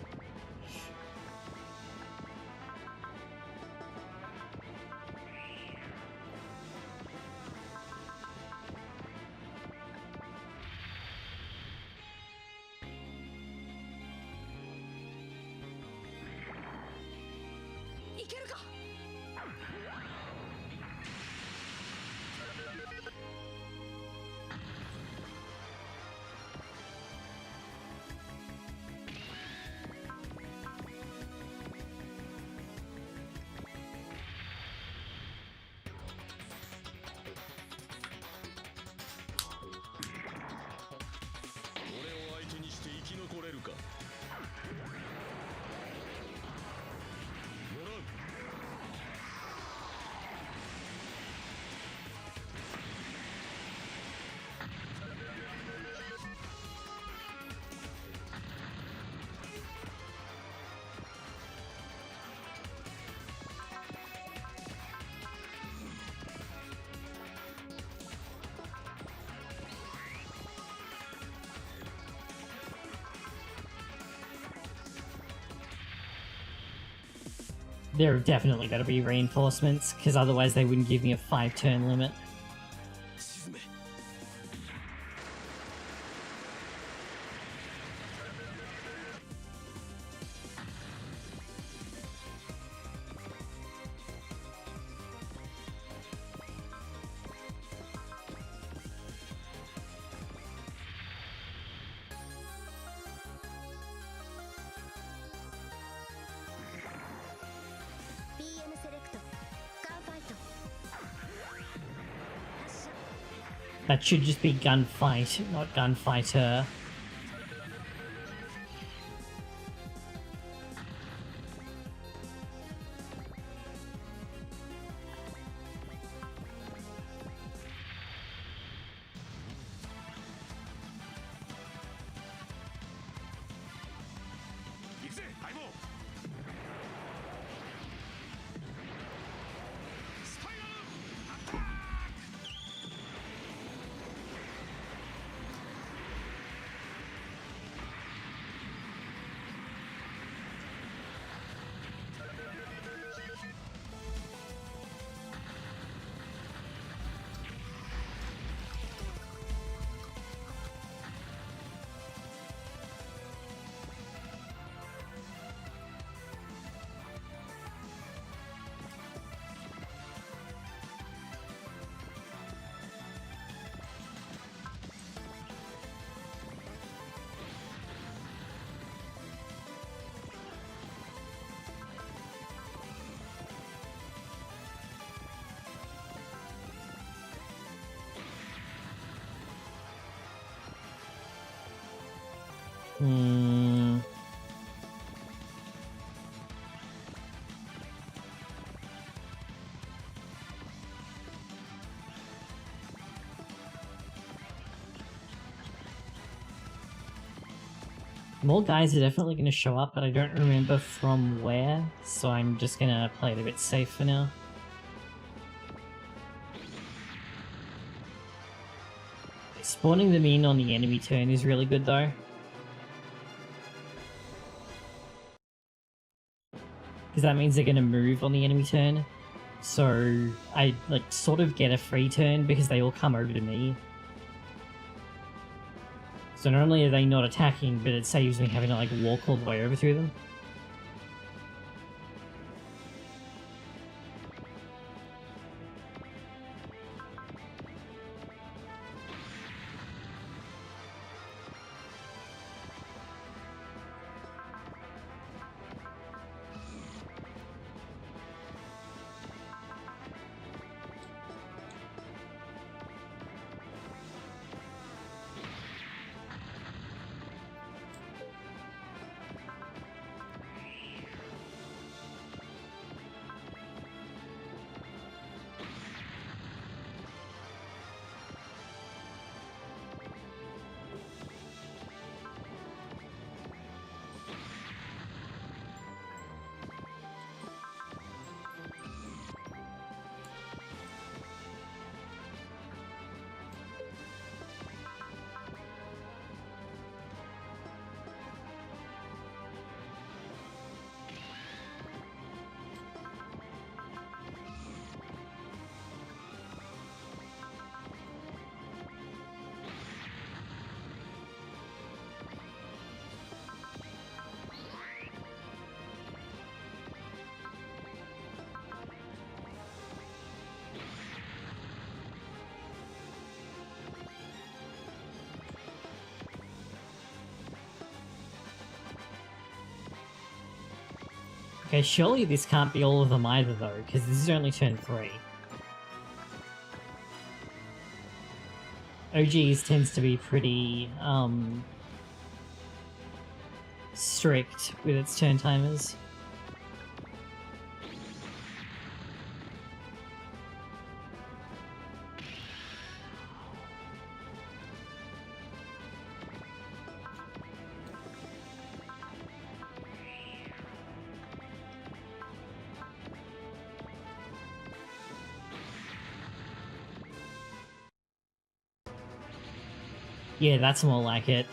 There definitely got to be reinforcements, because otherwise they wouldn't give me a 5-turn limit. 沈め BM セレクトガンファイト発射 That should just be gunfight, not gunfighter. More guys are definitely going to show up, but I don't remember from where, so I'm just going to play it a bit safe for now. Spawning them in on the enemy turn is really good though. Because that means they're going to move on the enemy turn. So I like sort of get a free turn because they all come over to me. So not only are they not attacking, but it saves me having to like walk all the way over to them. Okay, surely this can't be all of them either though, because this is only turn 3. OGs tends to be pretty, strict with its turn timers. Yeah, that's more like it.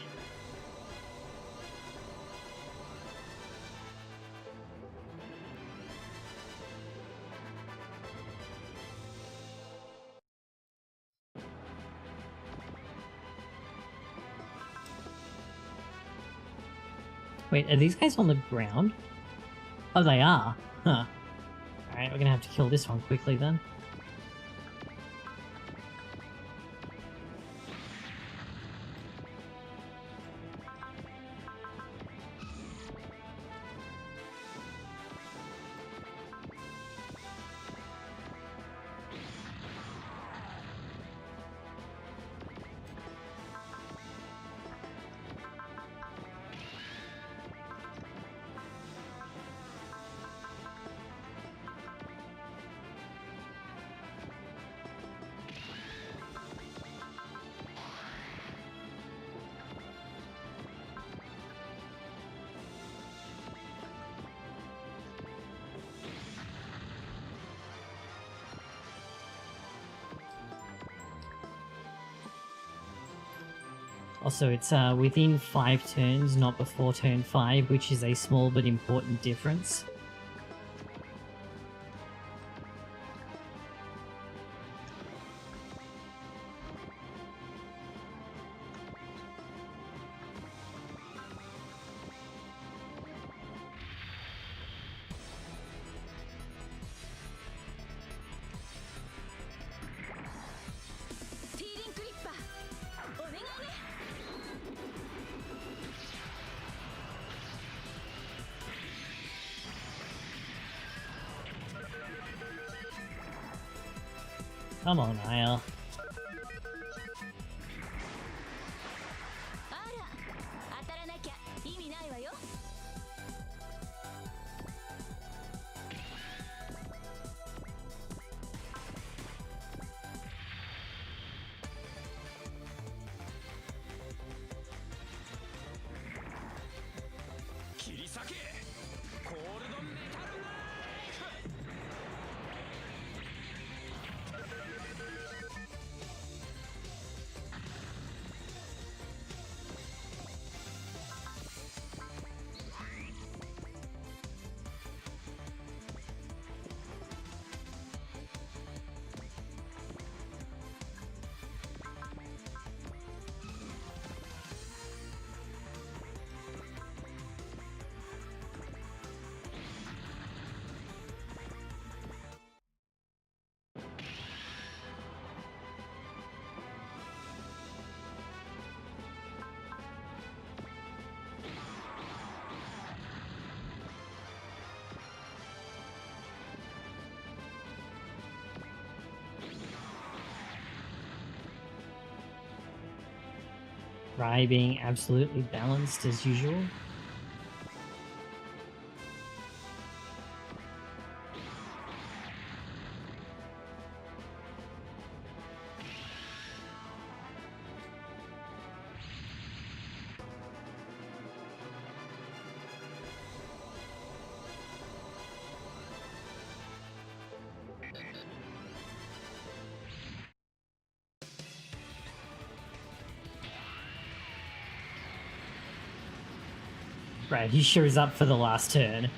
Wait, are these guys on the ground? Oh, they are. Huh. Alright, we're gonna have to kill this one quickly then. Also, it's within 5 turns, not before turn 5, which is a small but important difference. Come on, Aya. あら当たらなきゃ意味ないわよ。切り裂けコールドメタルナイフ Rai being absolutely balanced as usual. Right, he shows up for the last turn.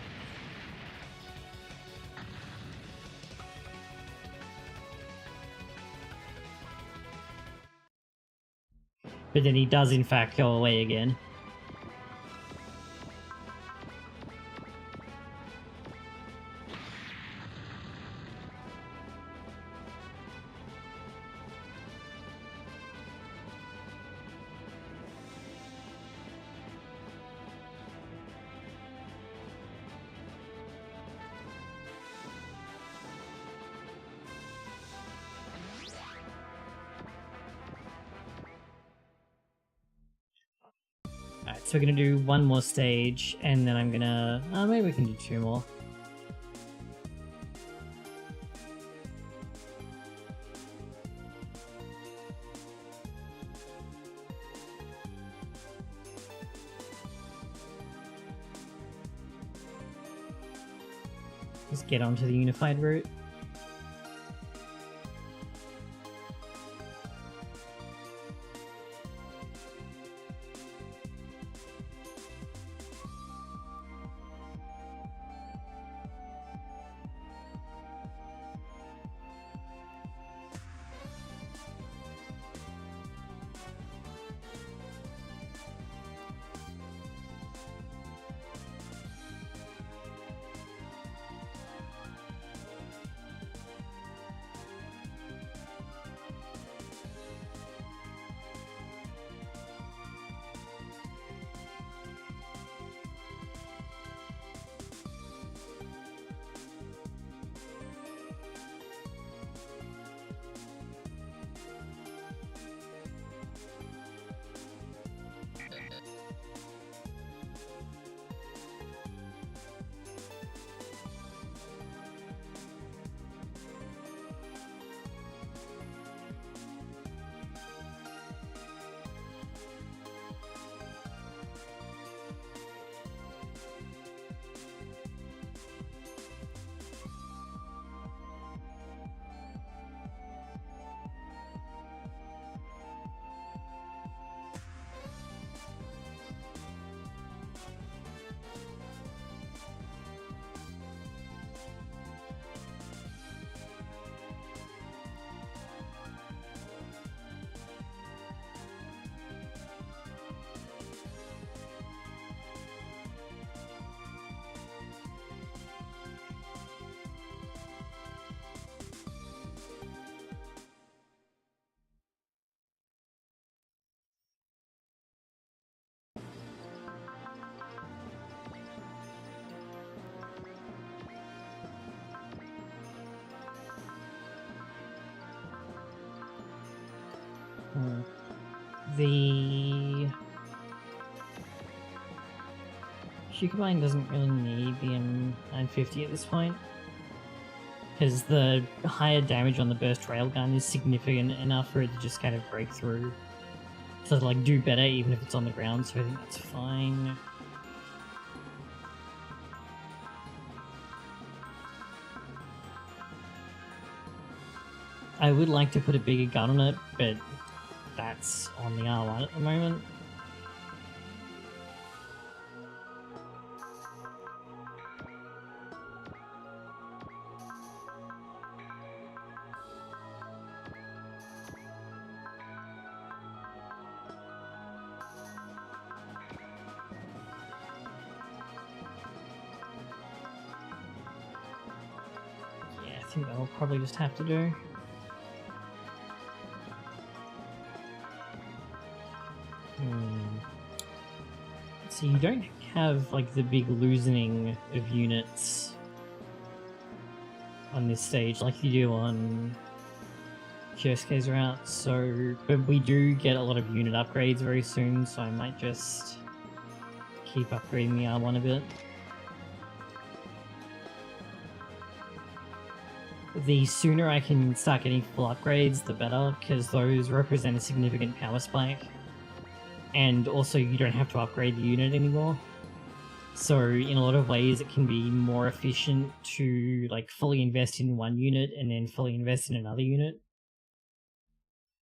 But then he does in fact go away again. Alright, so we're gonna do one more stage, and then I'm gonna... maybe we can do 2 more. Just get onto the unified route. The Shikabine doesn't really need the M950 at this point, because the higher damage on the burst railgun is significant enough for it to just kind of break through. So like do better even if it's on the ground, so I think that's fine. I would like to put a bigger gun on it, but that's on the R1 at the moment. Yeah, I think that'll probably just have to do. So you don't have like the big loosening of units on this stage like you do on Kyosuke's route, so but we do get a lot of unit upgrades very soon, so I might just keep upgrading the R1 a bit. The sooner I can start getting full upgrades, the better, because those represent a significant power spike. And also you don't have to upgrade the unit anymore. So in a lot of ways it can be more efficient to like fully invest in one unit and then fully invest in another unit.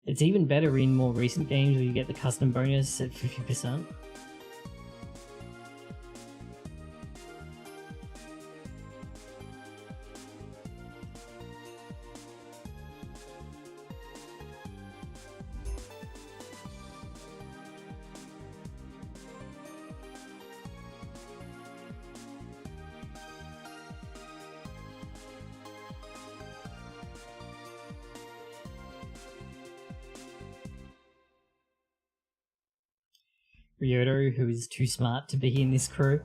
It's even better in more recent games where you get the custom bonus at 50%. Ryoto, who is too smart to be in this crew.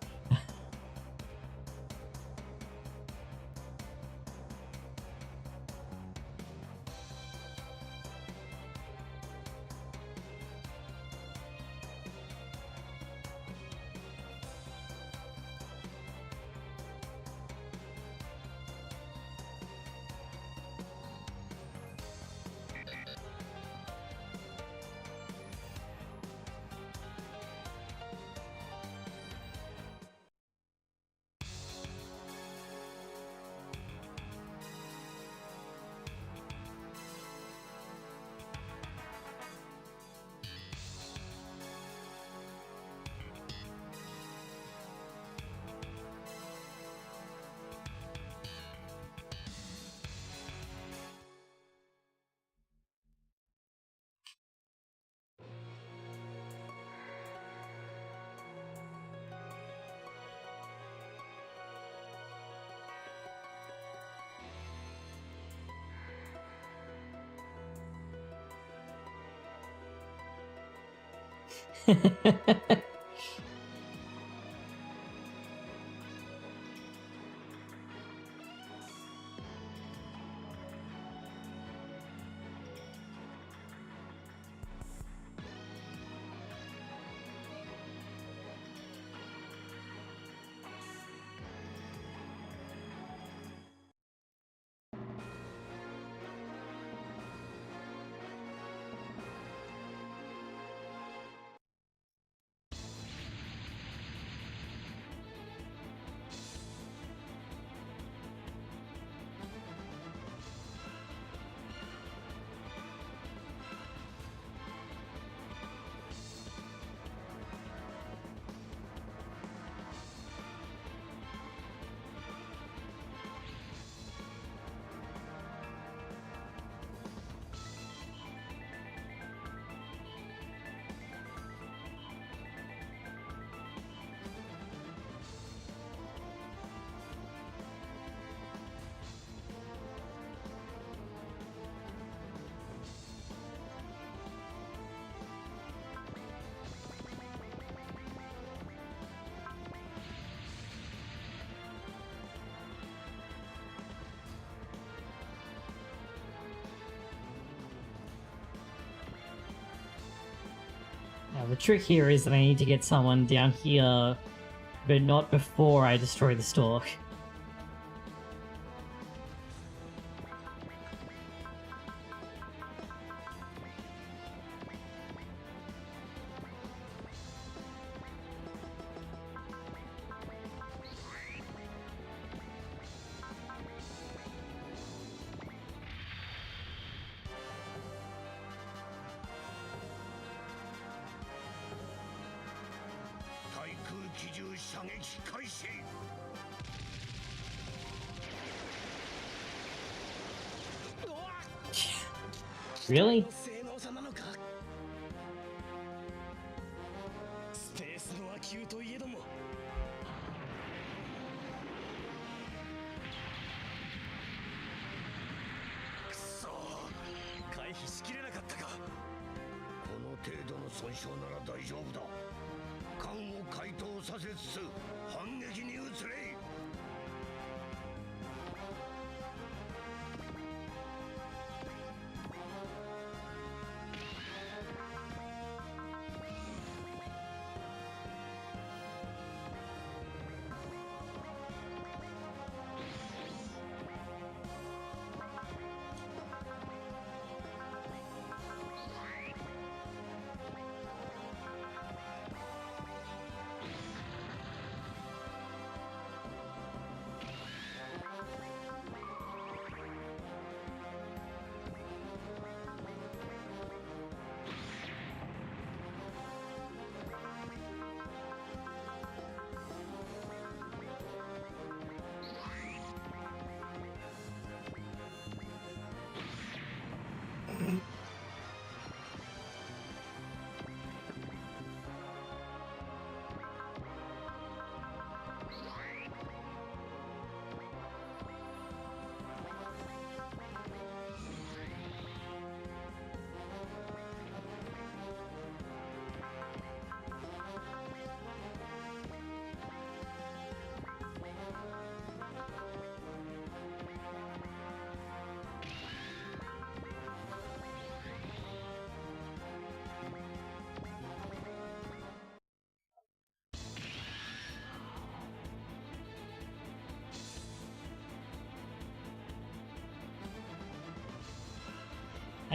the trick here is that I need to get someone down here, but not before I destroy the stalk. Really?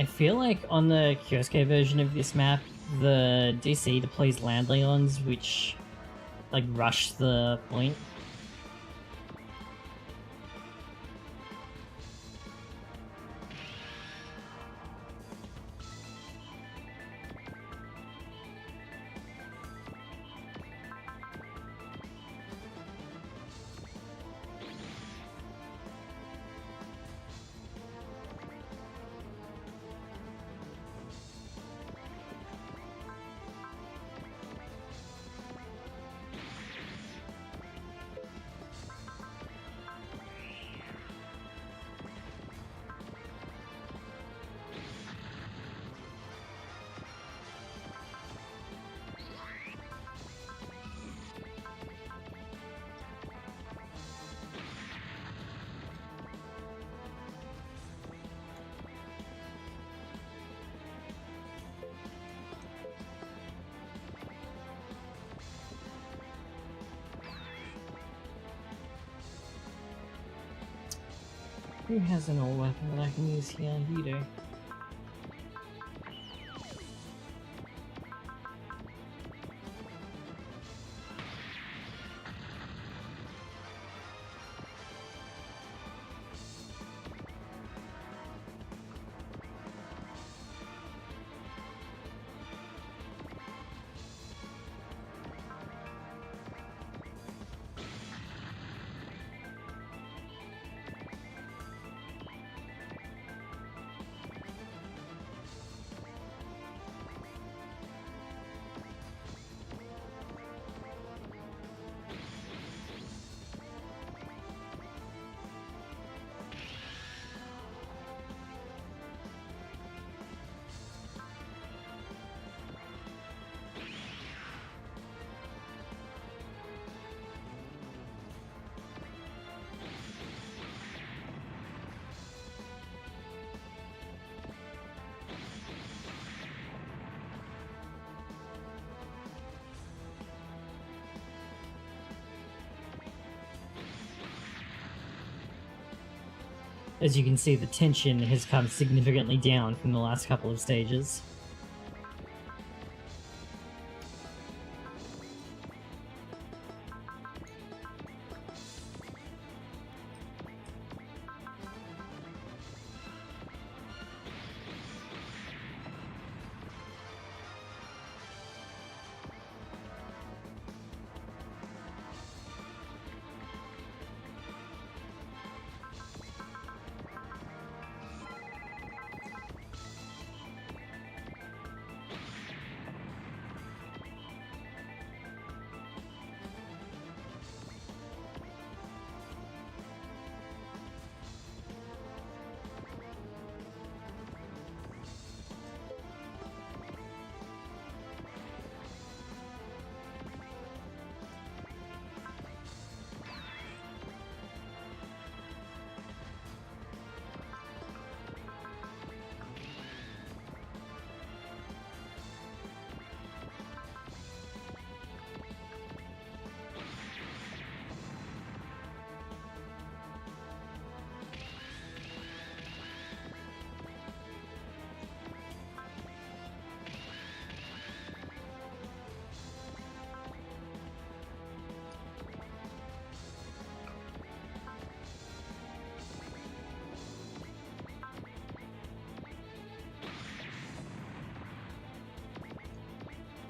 I feel like on the Kyosuke version of this map, the DC deploys land Leons, which like rush the point. Who has an old weapon that I can use here? You do. As you can see, the tension has come significantly down from the last couple of stages.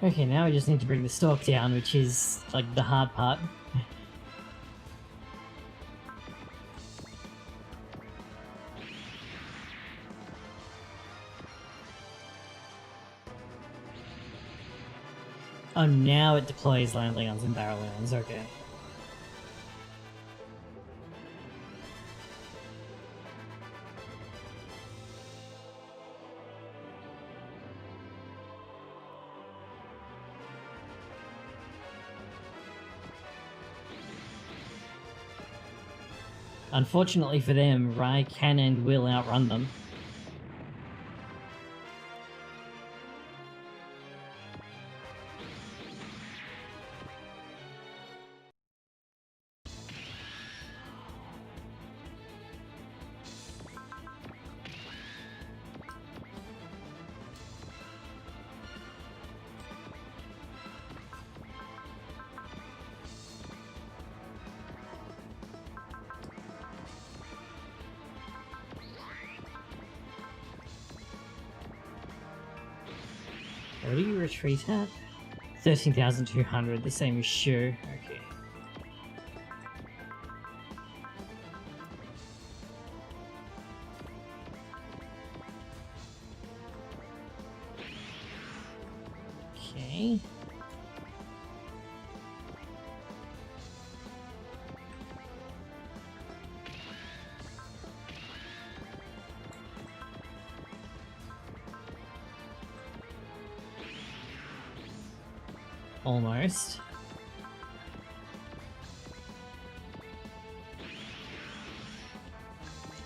Okay, now we just need to bring the stock down, which is, like, the hard part. Oh, now it deploys landlings and barrel lands, okay. Unfortunately for them, Rai can and will outrun them. What do you retreat at? 13,200, the same as Shu. Okay. Okay. Almost.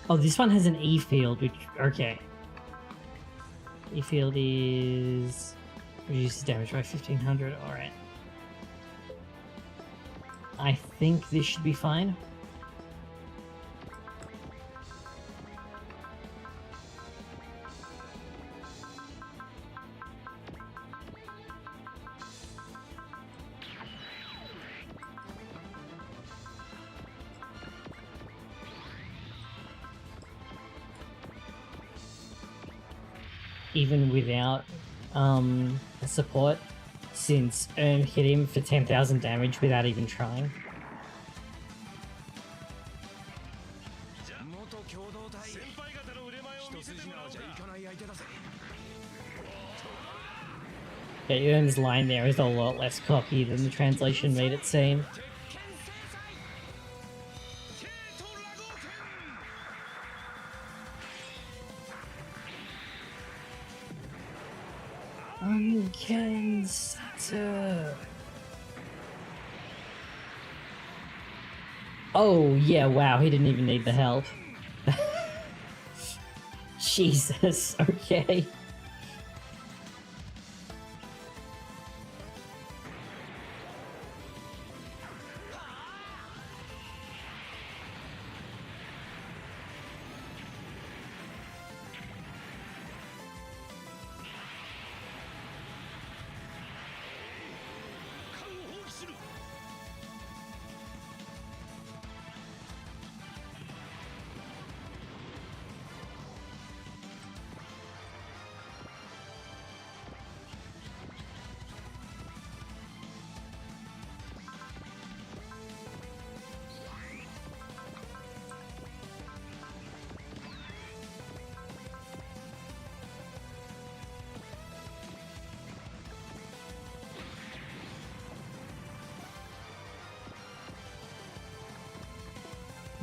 Oh, this one has an E field, which... okay. E field is... reduces damage by 1,500, alright. I think this should be fine. Even without support, since Erm hit him for 10,000 damage without even trying. Yeah, Erm's line there is a lot less cocky than the translation made it seem. Oh, yeah, wow, he didn't even need the help. Jesus, okay.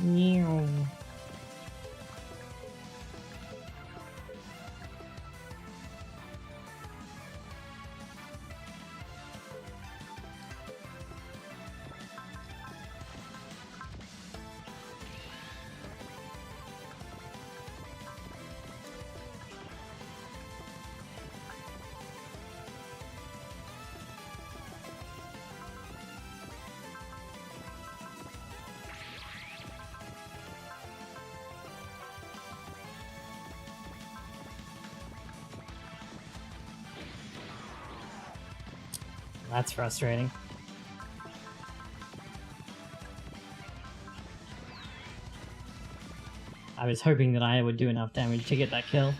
Meow. That's frustrating. I was hoping that I would do enough damage to get that kill.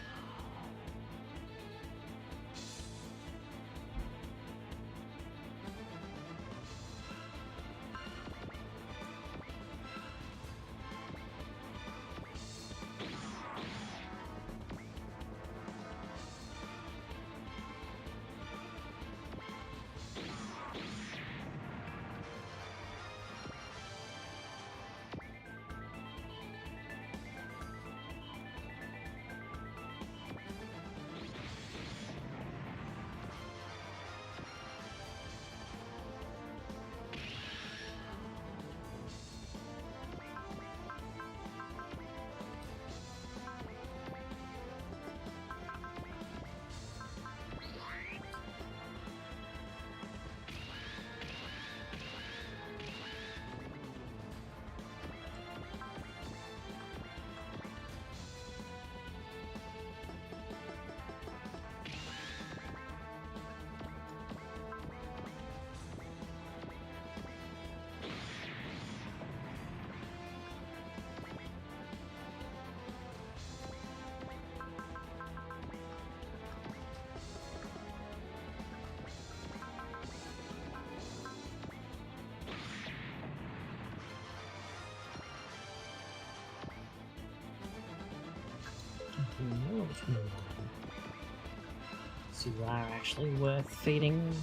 So you are actually worth feeding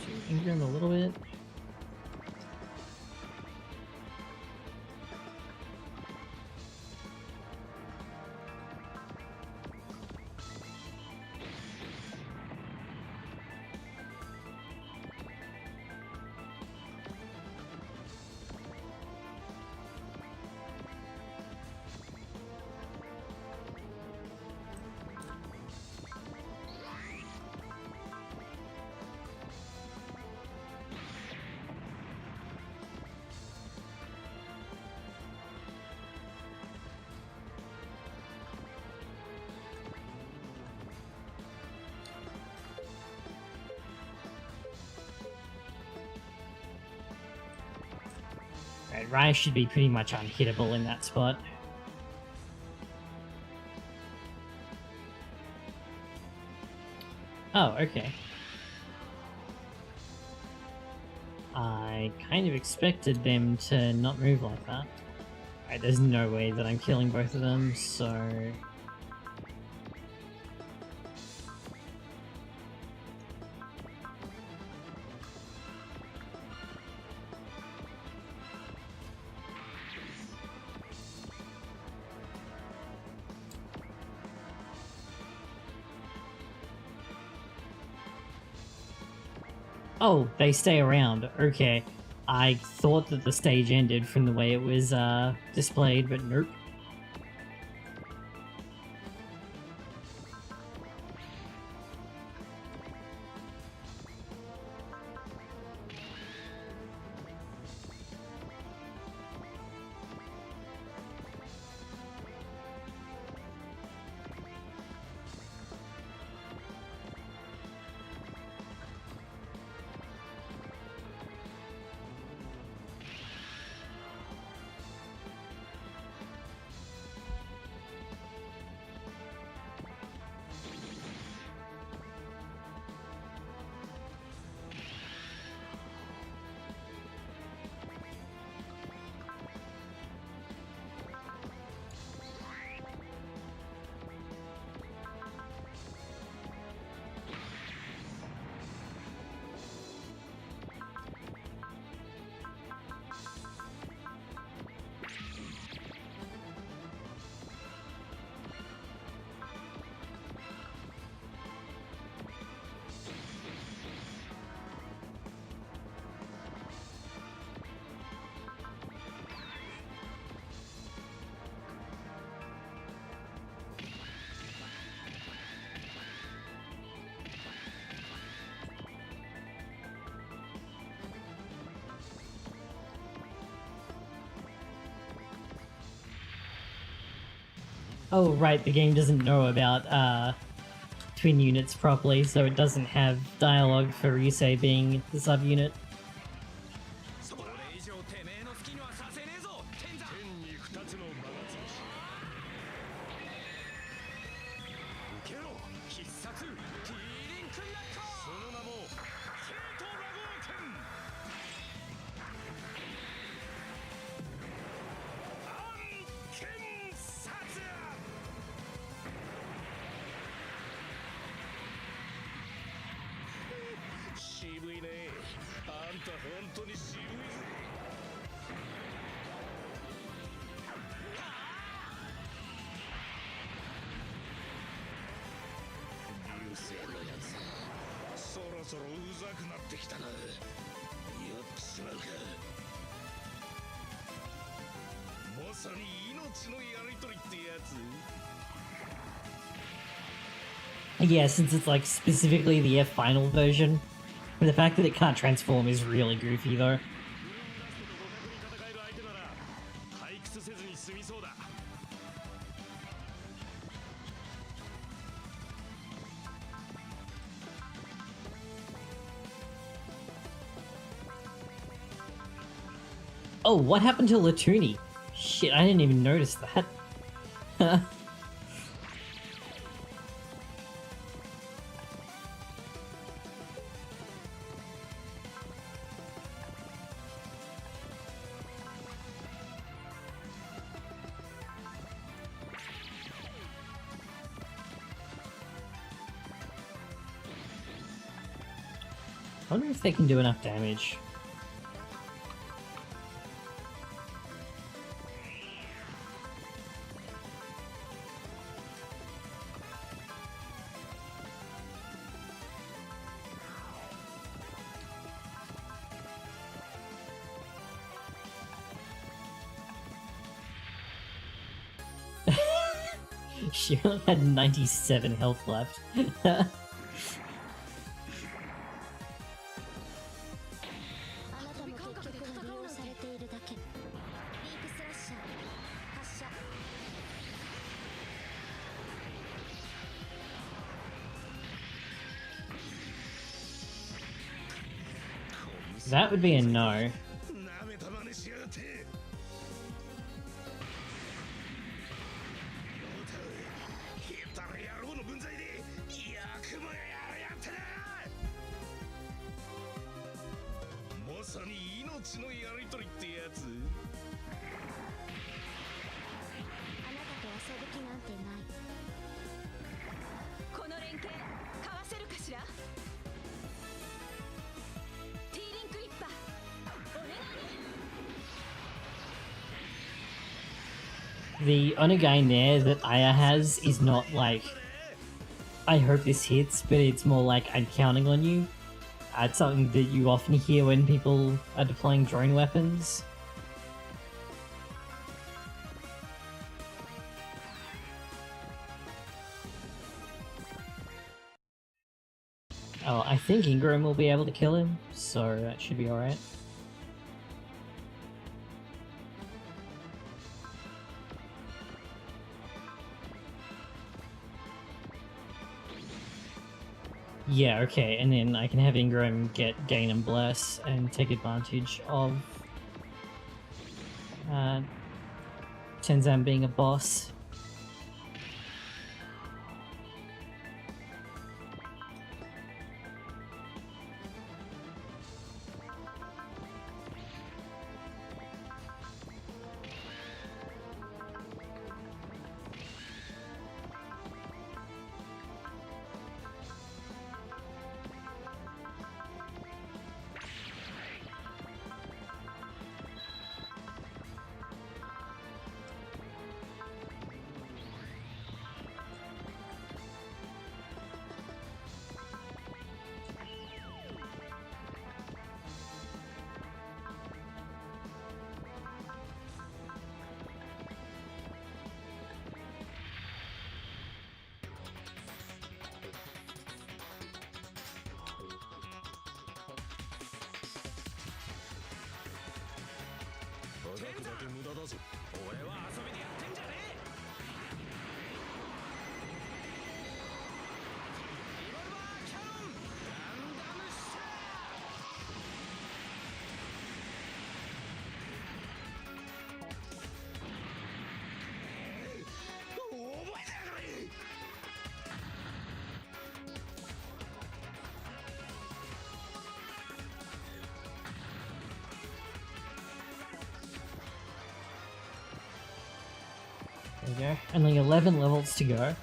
to Ingram a little bit. Right, Rai should be pretty much unhittable in that spot. Oh, okay. I kind of expected them to not move like that. Right, there's no way that I'm killing both of them, so... Oh, they stay around. Okay. I thought that the stage ended from the way it was displayed, but nope. Oh, right, the game doesn't know about twin units properly, so it doesn't have dialogue for Ryusei being the subunit. それ以上てめえの好きにはさせねえぞ天山天に二つの眼差し受けろ必殺ティーリンクナットその名もシェートラゴー剣暗剣殺渋いねあんた本当に渋いぜ流星のやつそろそろうざくなってきたなやっちまうかまさに命のやりとりってやつ Yeah, since it's like specifically the F final version. But the fact that it can't transform is really goofy though. Oh, what happened to Latuni? Shit, I didn't even notice that. I wonder if they can do enough damage. She only had 97 health left. ているだけ。ディープスラッシャー発射。 That would be a no. The Onagai Nair that Aya has is not like, I hope this hits, but it's more like, I'm counting on you. It's something that you often hear when people are deploying drone weapons. Oh, I think Ingram will be able to kill him, so that should be alright. Yeah, okay, and then I can have Ingram get Gain and Bless and take advantage of Tenzan being a boss. go. Only 11 levels to go.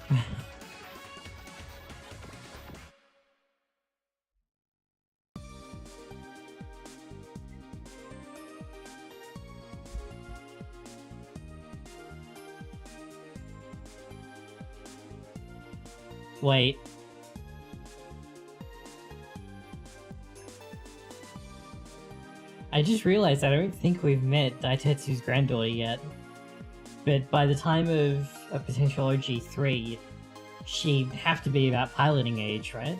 Wait. I just realized I don't think we've met Daitetsu's granddaughter yet. But by the time of a potential OG3, she'd have to be about piloting age, right?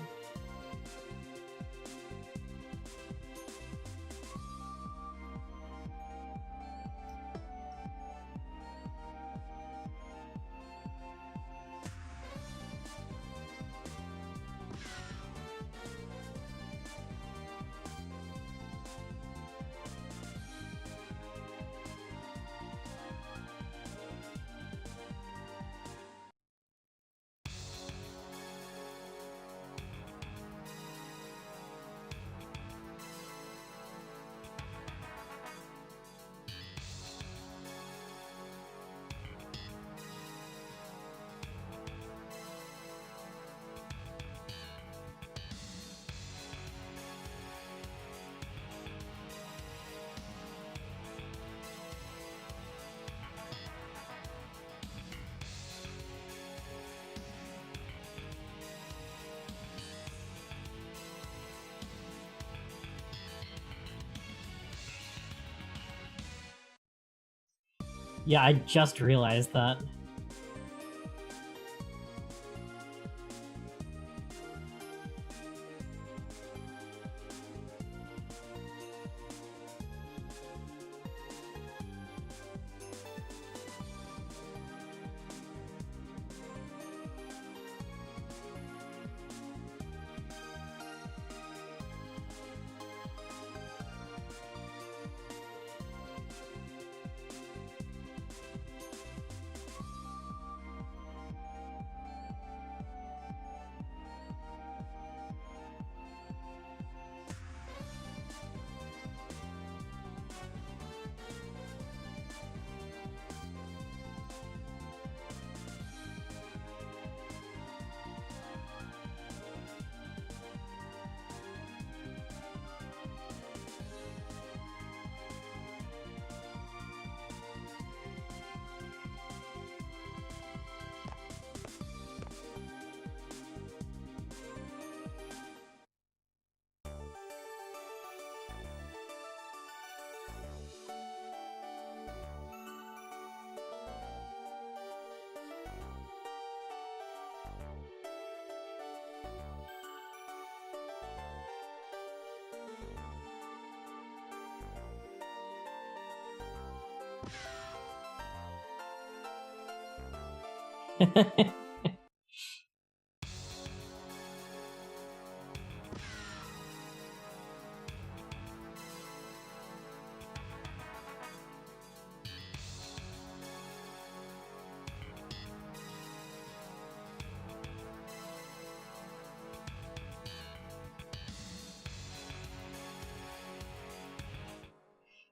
Yeah, I just realized that.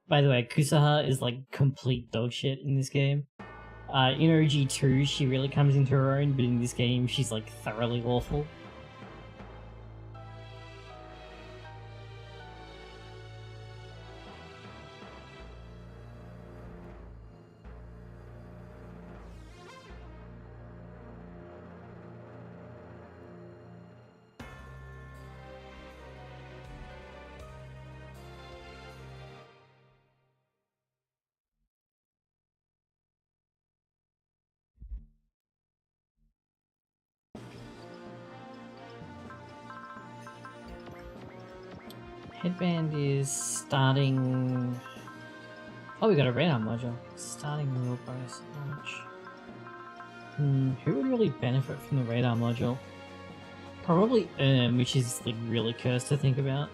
By the way, Kusaha is like complete dog shit in this game. In OG2, she really comes into her own, but in this game, she's like thoroughly awful. Headband is starting... Oh, we got a radar module. Starting real bonus launch. Who would really benefit from the radar module? Probably which is like really cursed to think about.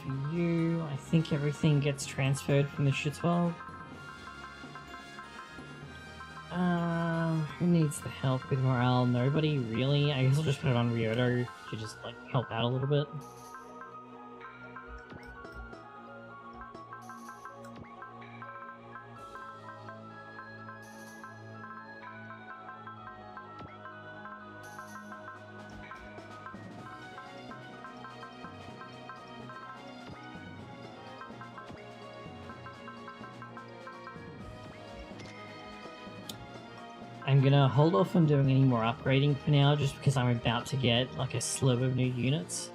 For you, I think everything gets transferred from the Shutwell. Who needs needs the help with morale? Nobody really. I guess I'll just put it on Ryoto to just like help out a little bit. I'm gonna hold off on doing any more upgrading for now, just because I'm about to get like a slew of new units.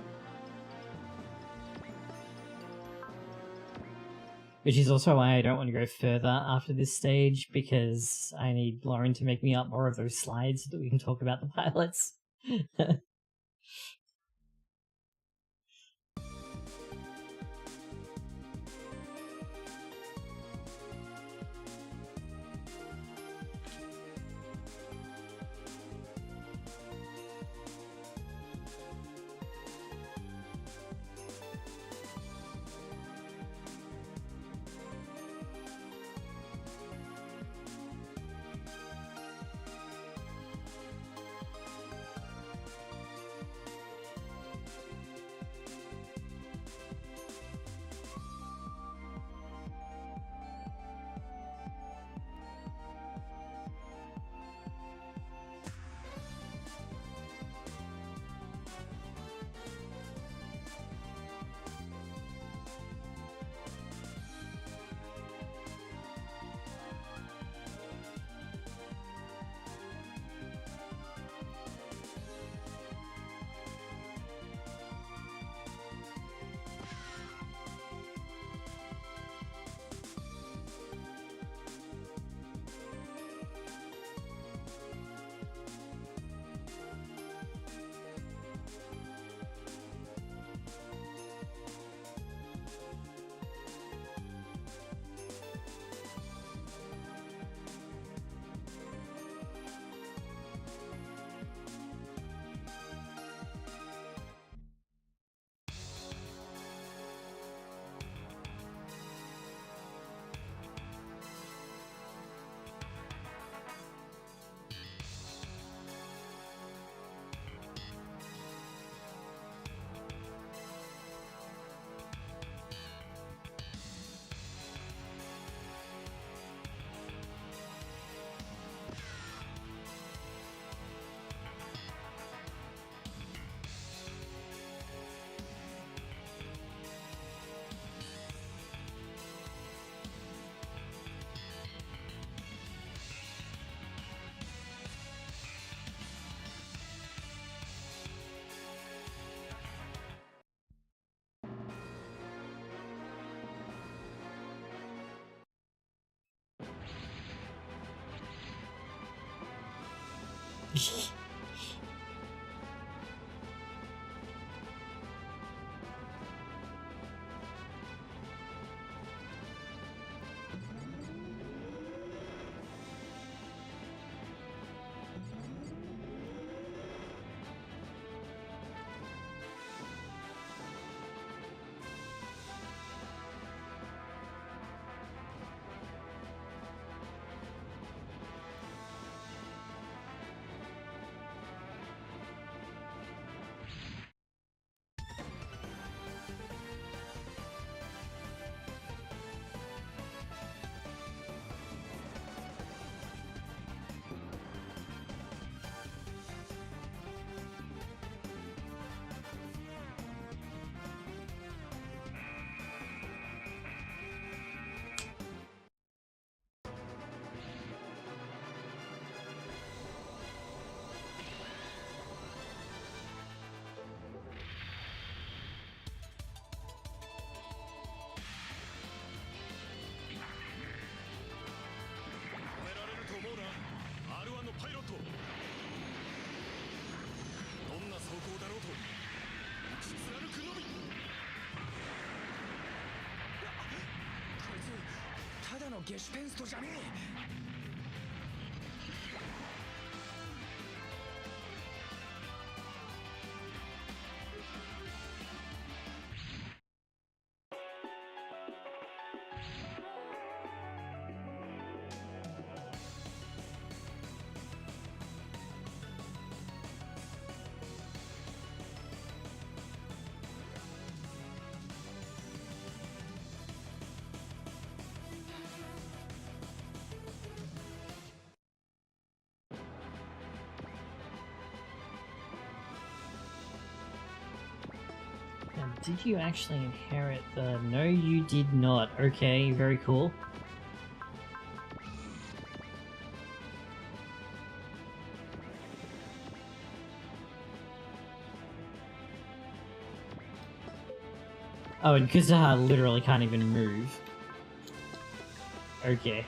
Which is also why I don't want to go further after this stage, because I need Lauren to make me up more of those slides so that we can talk about the pilots.ゲシュテンストじゃねえ。Did you actually inherit the... No, you did not. Okay, very cool. Oh, and Kusaha literally can't even move. Okay.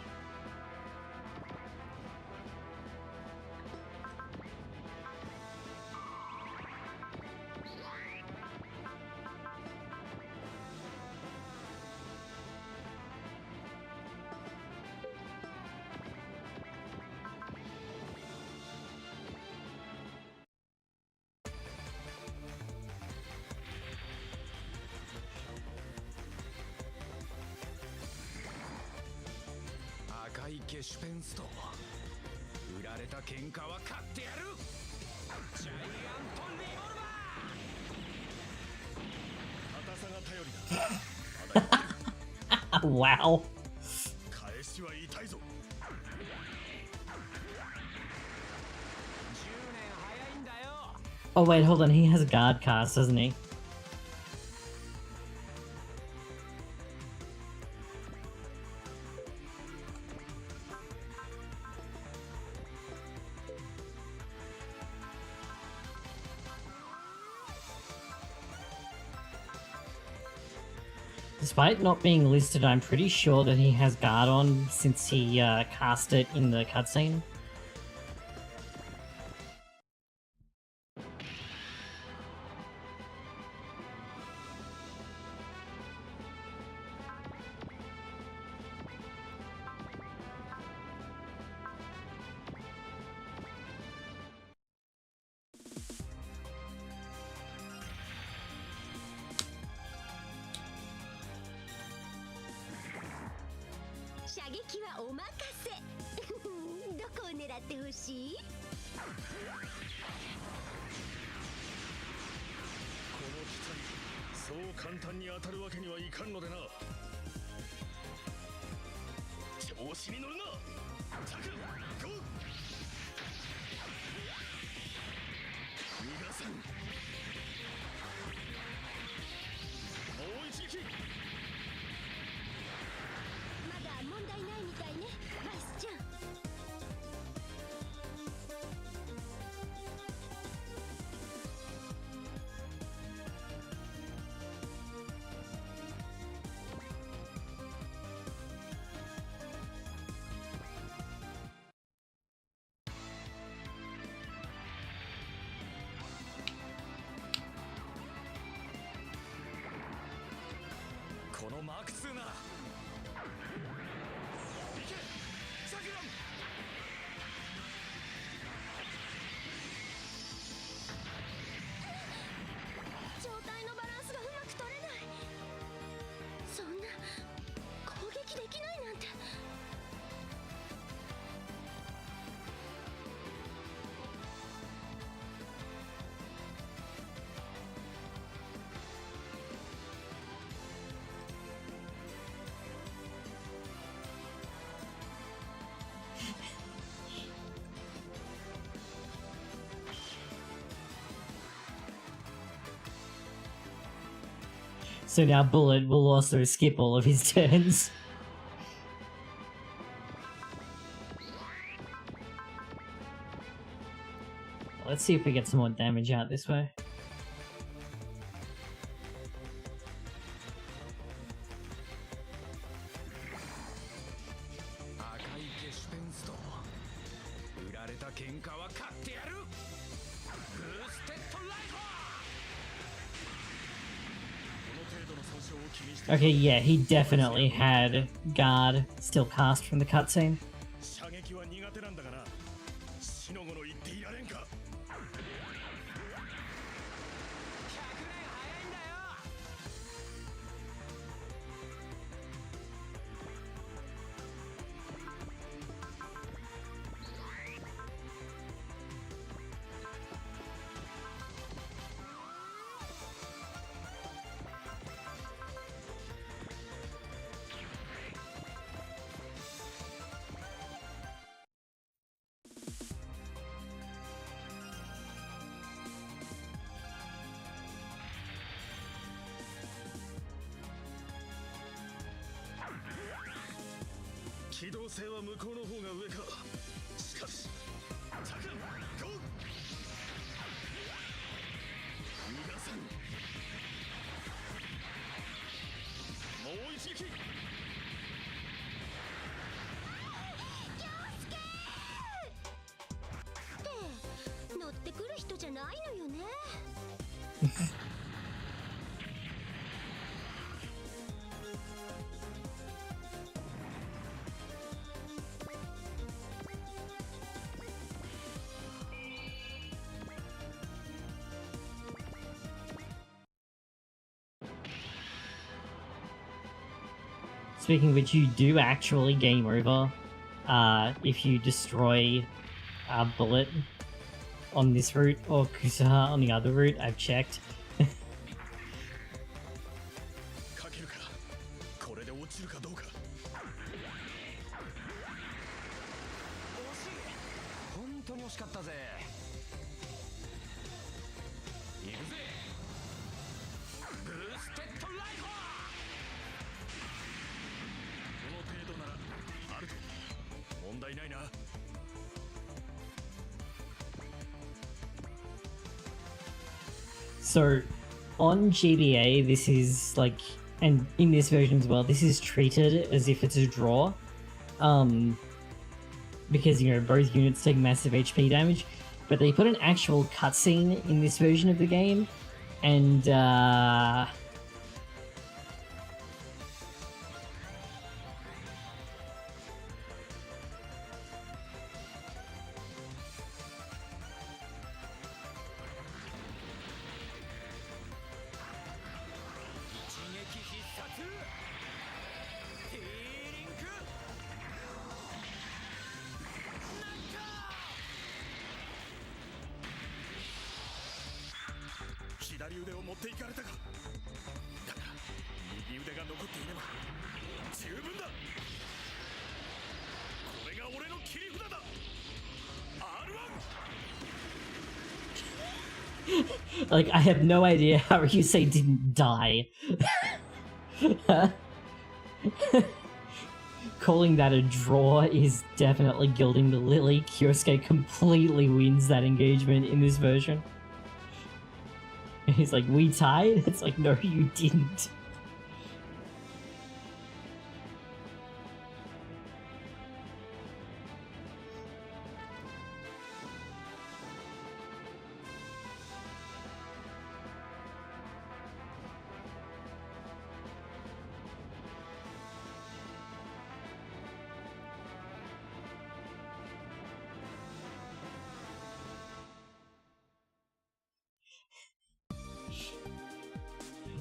Wow. Oh wait, hold on, he has a guard cast, doesn't he? Despite not being listed, I'm pretty sure that he has guard on since he cast it in the cutscene. So now Bullet will also skip all of his turns. Let's see if we get some more damage out this way. Okay, yeah, he definitely had guard still cast from the cutscene. 機動性は向こうの方が上か。しかしタクゴー。逃がさん。もう一撃。って乗ってくる人じゃないのよね。Speaking of which, you do actually game over if you destroy a bullet on this route, or Kusaha on the other route. I've checked. かけるか。これで落ちるかどうか。惜しい。本当に惜しかったぜ。行くぜ。ブーステッドライフォー。この程度ならあると問題ないな。So, on GBA, this is like, and in this version as well, this is treated as if it's a draw. Because, you know, both units take massive HP damage, but they put an actual cutscene in this version of the game, and,左腕を持っていかれたか。だから右腕が残っていれば十分だ。これが俺の切り札だ。R1。 like, I have no idea how Ryusei didn't die. Calling that a draw is definitely gilding the lily. Kyosuke completely wins that engagement in this version. He's like, we tied? It's like, no, you didn't.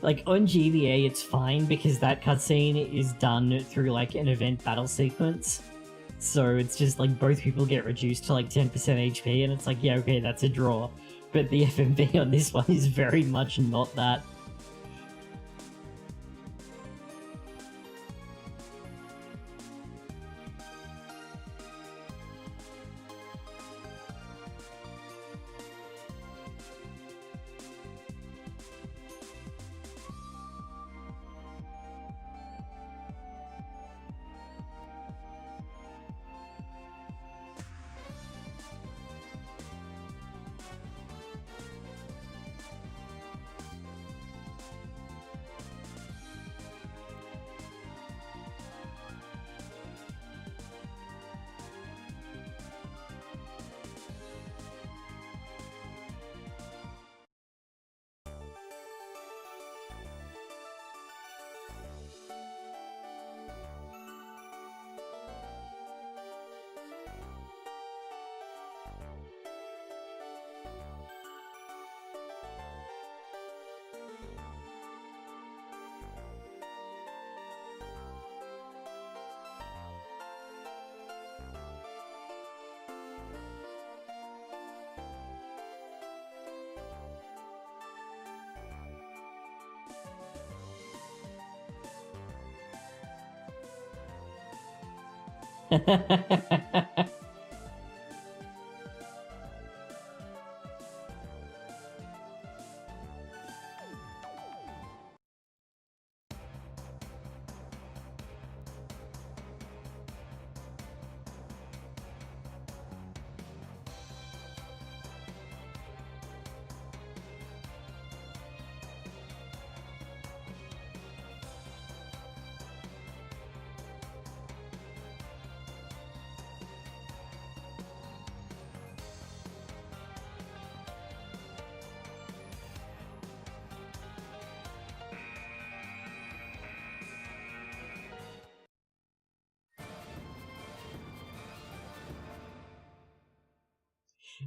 Like, on GBA, it's fine because that cutscene is done through, like, an event battle sequence. So it's just, like, both people get reduced to, like, 10% HP, and it's like, yeah, okay, that's a draw. But the FMV on this one is very much not that.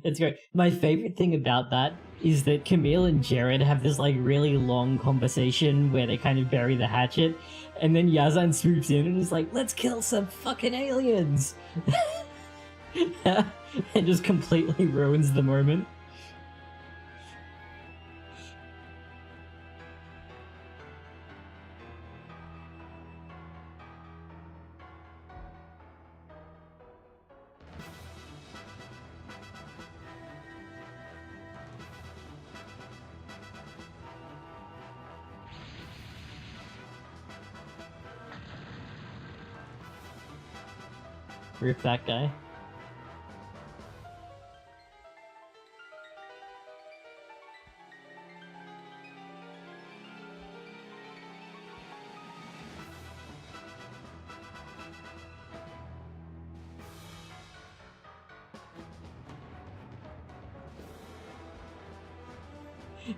It's great. My favorite thing about that is that Camille and Jared have this like really long conversation where they kind of bury the hatchet, and then Yazan swoops in and is like, "Let's kill some fucking aliens," and just completely ruins the moment. Rip that guy.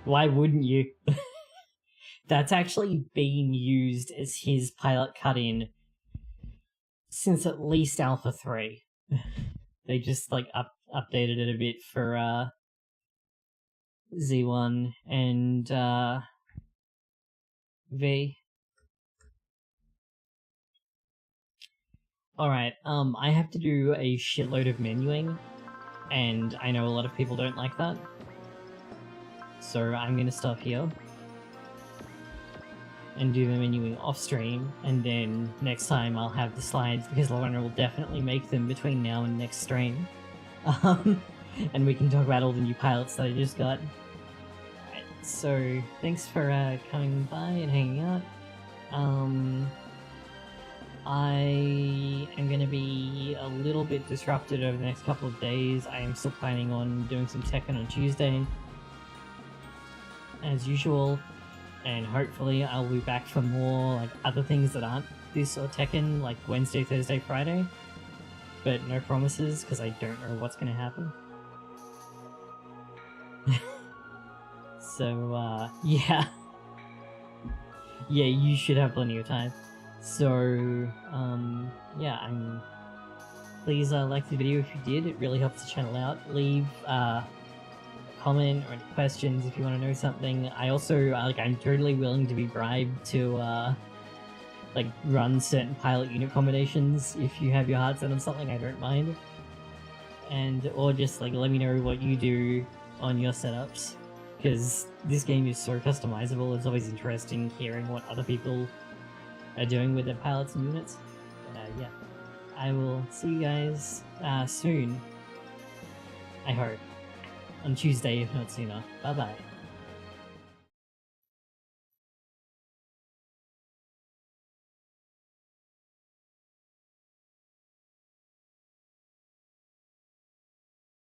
Why wouldn't you? That's actually been used as his pilot cut-in since at least Alpha 3. They just like updated it a bit for Z1 and V. Alright, I have to do a shitload of menuing, and I know a lot of people don't like that. So I'm gonna stop here and do the menuing off stream, and then next time I'll have the slides because Lorna will definitely make them between now and next stream. And we can talk about all the new pilots that I just got. Alright, so thanks for coming by and hanging out. I am going to be a little bit disrupted over the next couple of days. I am still planning on doing some Tekken on Tuesday, as usual. And hopefully I'll be back for more like other things that aren't this or Tekken, like Wednesday, Thursday, Friday. But no promises, because I don't know what's going to happen. So, yeah. Yeah, you should have plenty of time. So, yeah, please like the video if you did. It really helps the channel out. Leave comment or any questions if you want to know something. I also I'm totally willing to be bribed to like run certain pilot unit combinations. If you have your heart set on something, I don't mind. And or just like let me know what you do on your setups, because this game is so customizable. It's always interesting hearing what other people are doing with their pilots and units. Yeah, I will see you guys soon, I hope. On Tuesday, if not sooner. Bye bye.